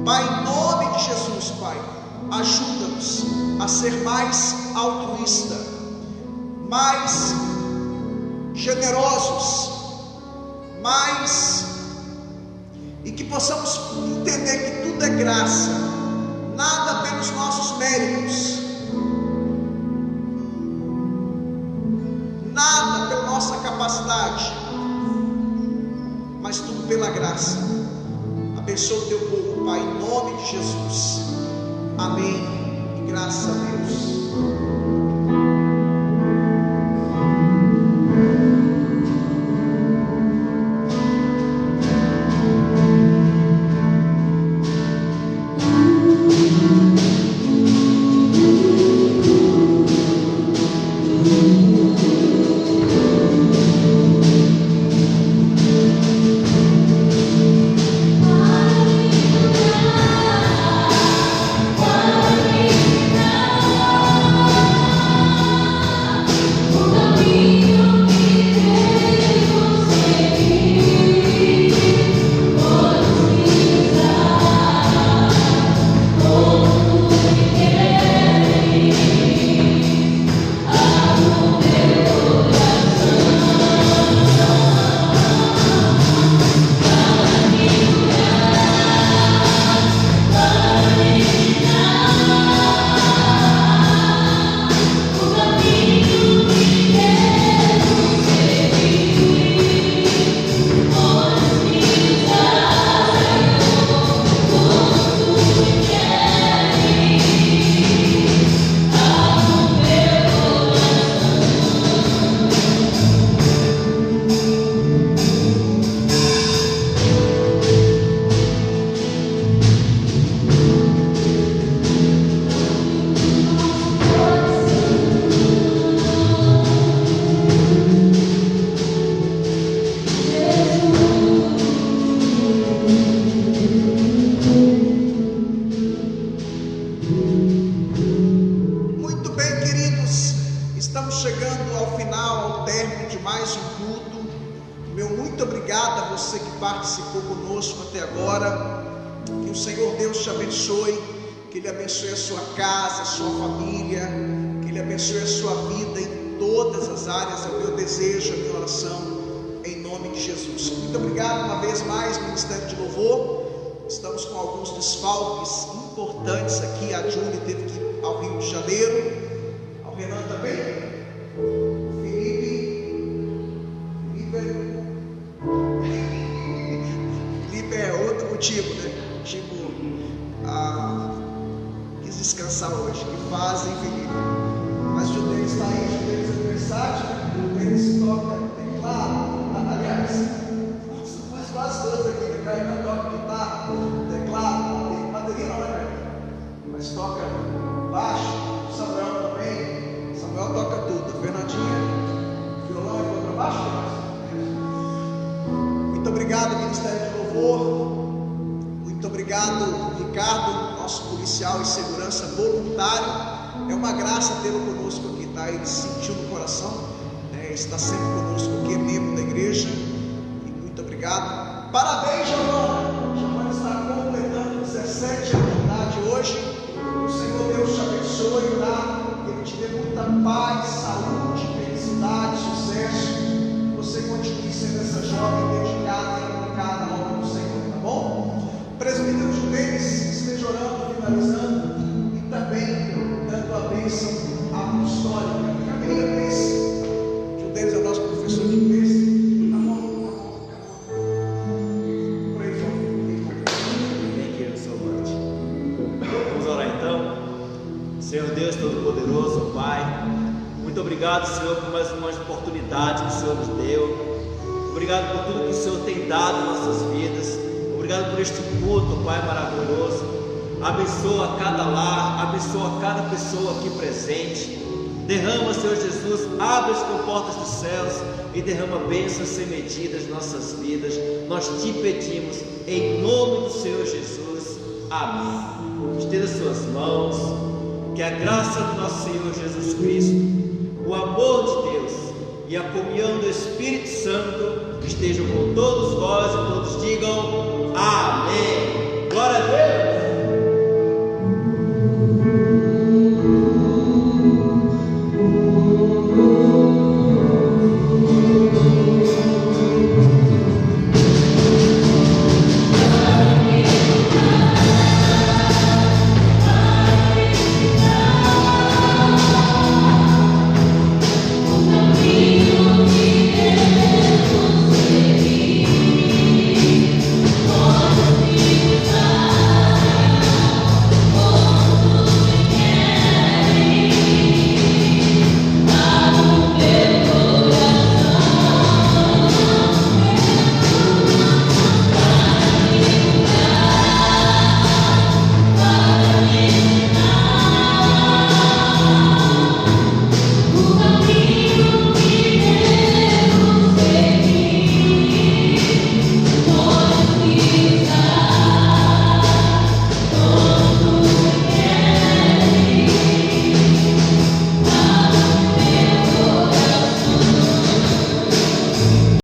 Pai, em nome de Jesus, Pai, ajuda-nos a ser mais altruísta, mais generosos, e que possamos entender que tudo é graça, nada pelos nossos méritos, nada pela nossa capacidade, mas tudo pela graça. Abençoa o teu povo, Pai, em nome de Jesus. Amém. E graças a Deus. Aleluia. ao final, ao término de mais um culto, meu muito obrigado a você que participou conosco até agora. Que o Senhor Deus te abençoe, que Ele abençoe a sua casa, a sua família, que Ele abençoe a sua vida em todas as áreas. É o meu desejo, a minha oração, em nome de Jesus. Muito obrigado uma vez mais, Ministério de Louvor. Estamos com alguns desfalques importantes aqui. A Júlia teve que ir ao Rio de Janeiro, ao Renan também, Felipe é outro motivo, né? Tipo, quis descansar hoje. Que fazem, Felipe. Mas o Deus está aí, o Deus é versátil, o Deus toca teclado. Aliás, faz quase todos aqui, né? Caio toca guitarra, teclado, bateria não, né? Mas toca baixo, Samuel também. Samuel toca tudo. Fernandinha, violão e contrabaixo. Muito obrigado, Ministério de Louvor. Muito obrigado, Ricardo, nosso policial e segurança voluntário. É uma graça tê-lo conosco aqui, tá? Ele sentiu no coração, né? Está sempre conosco aqui, é membro da igreja. E muito obrigado. Parabéns, Giovana. Giovana está completando 17 anos de idade hoje. O Senhor Deus te abençoe, tá? Ele te dê muita paz, saúde, felicidade, sucesso. Você continue sendo essa jovem dedicada e aplicada à obra do Senhor, tá bom? O presbítero Judeis esteja orando, finalizando e também dando a bênção apostólica. Amém, a bênção. Judeis é o nosso professor de inglês. Tá bom? Pray for me. Thank you so much. Vamos orar então. Senhor Deus Todo-Poderoso, Pai, muito obrigado, Senhor, por mais uma oportunidade que o Senhor nos deu. Obrigado por tudo que o Senhor tem dado em nossas vidas. Obrigado por este culto, Pai maravilhoso. Abençoa cada lar, abençoa cada pessoa aqui presente. Derrama, Senhor Jesus, abre as comportas dos céus e derrama bênçãos sem medidas em nossas vidas. Nós te pedimos, em nome do Senhor Jesus. Amém. Estenda suas mãos. Que a graça do nosso Senhor Jesus Cristo, o amor de Deus e a comunhão do Espírito Santo estejam com todos vós e todos digam amém.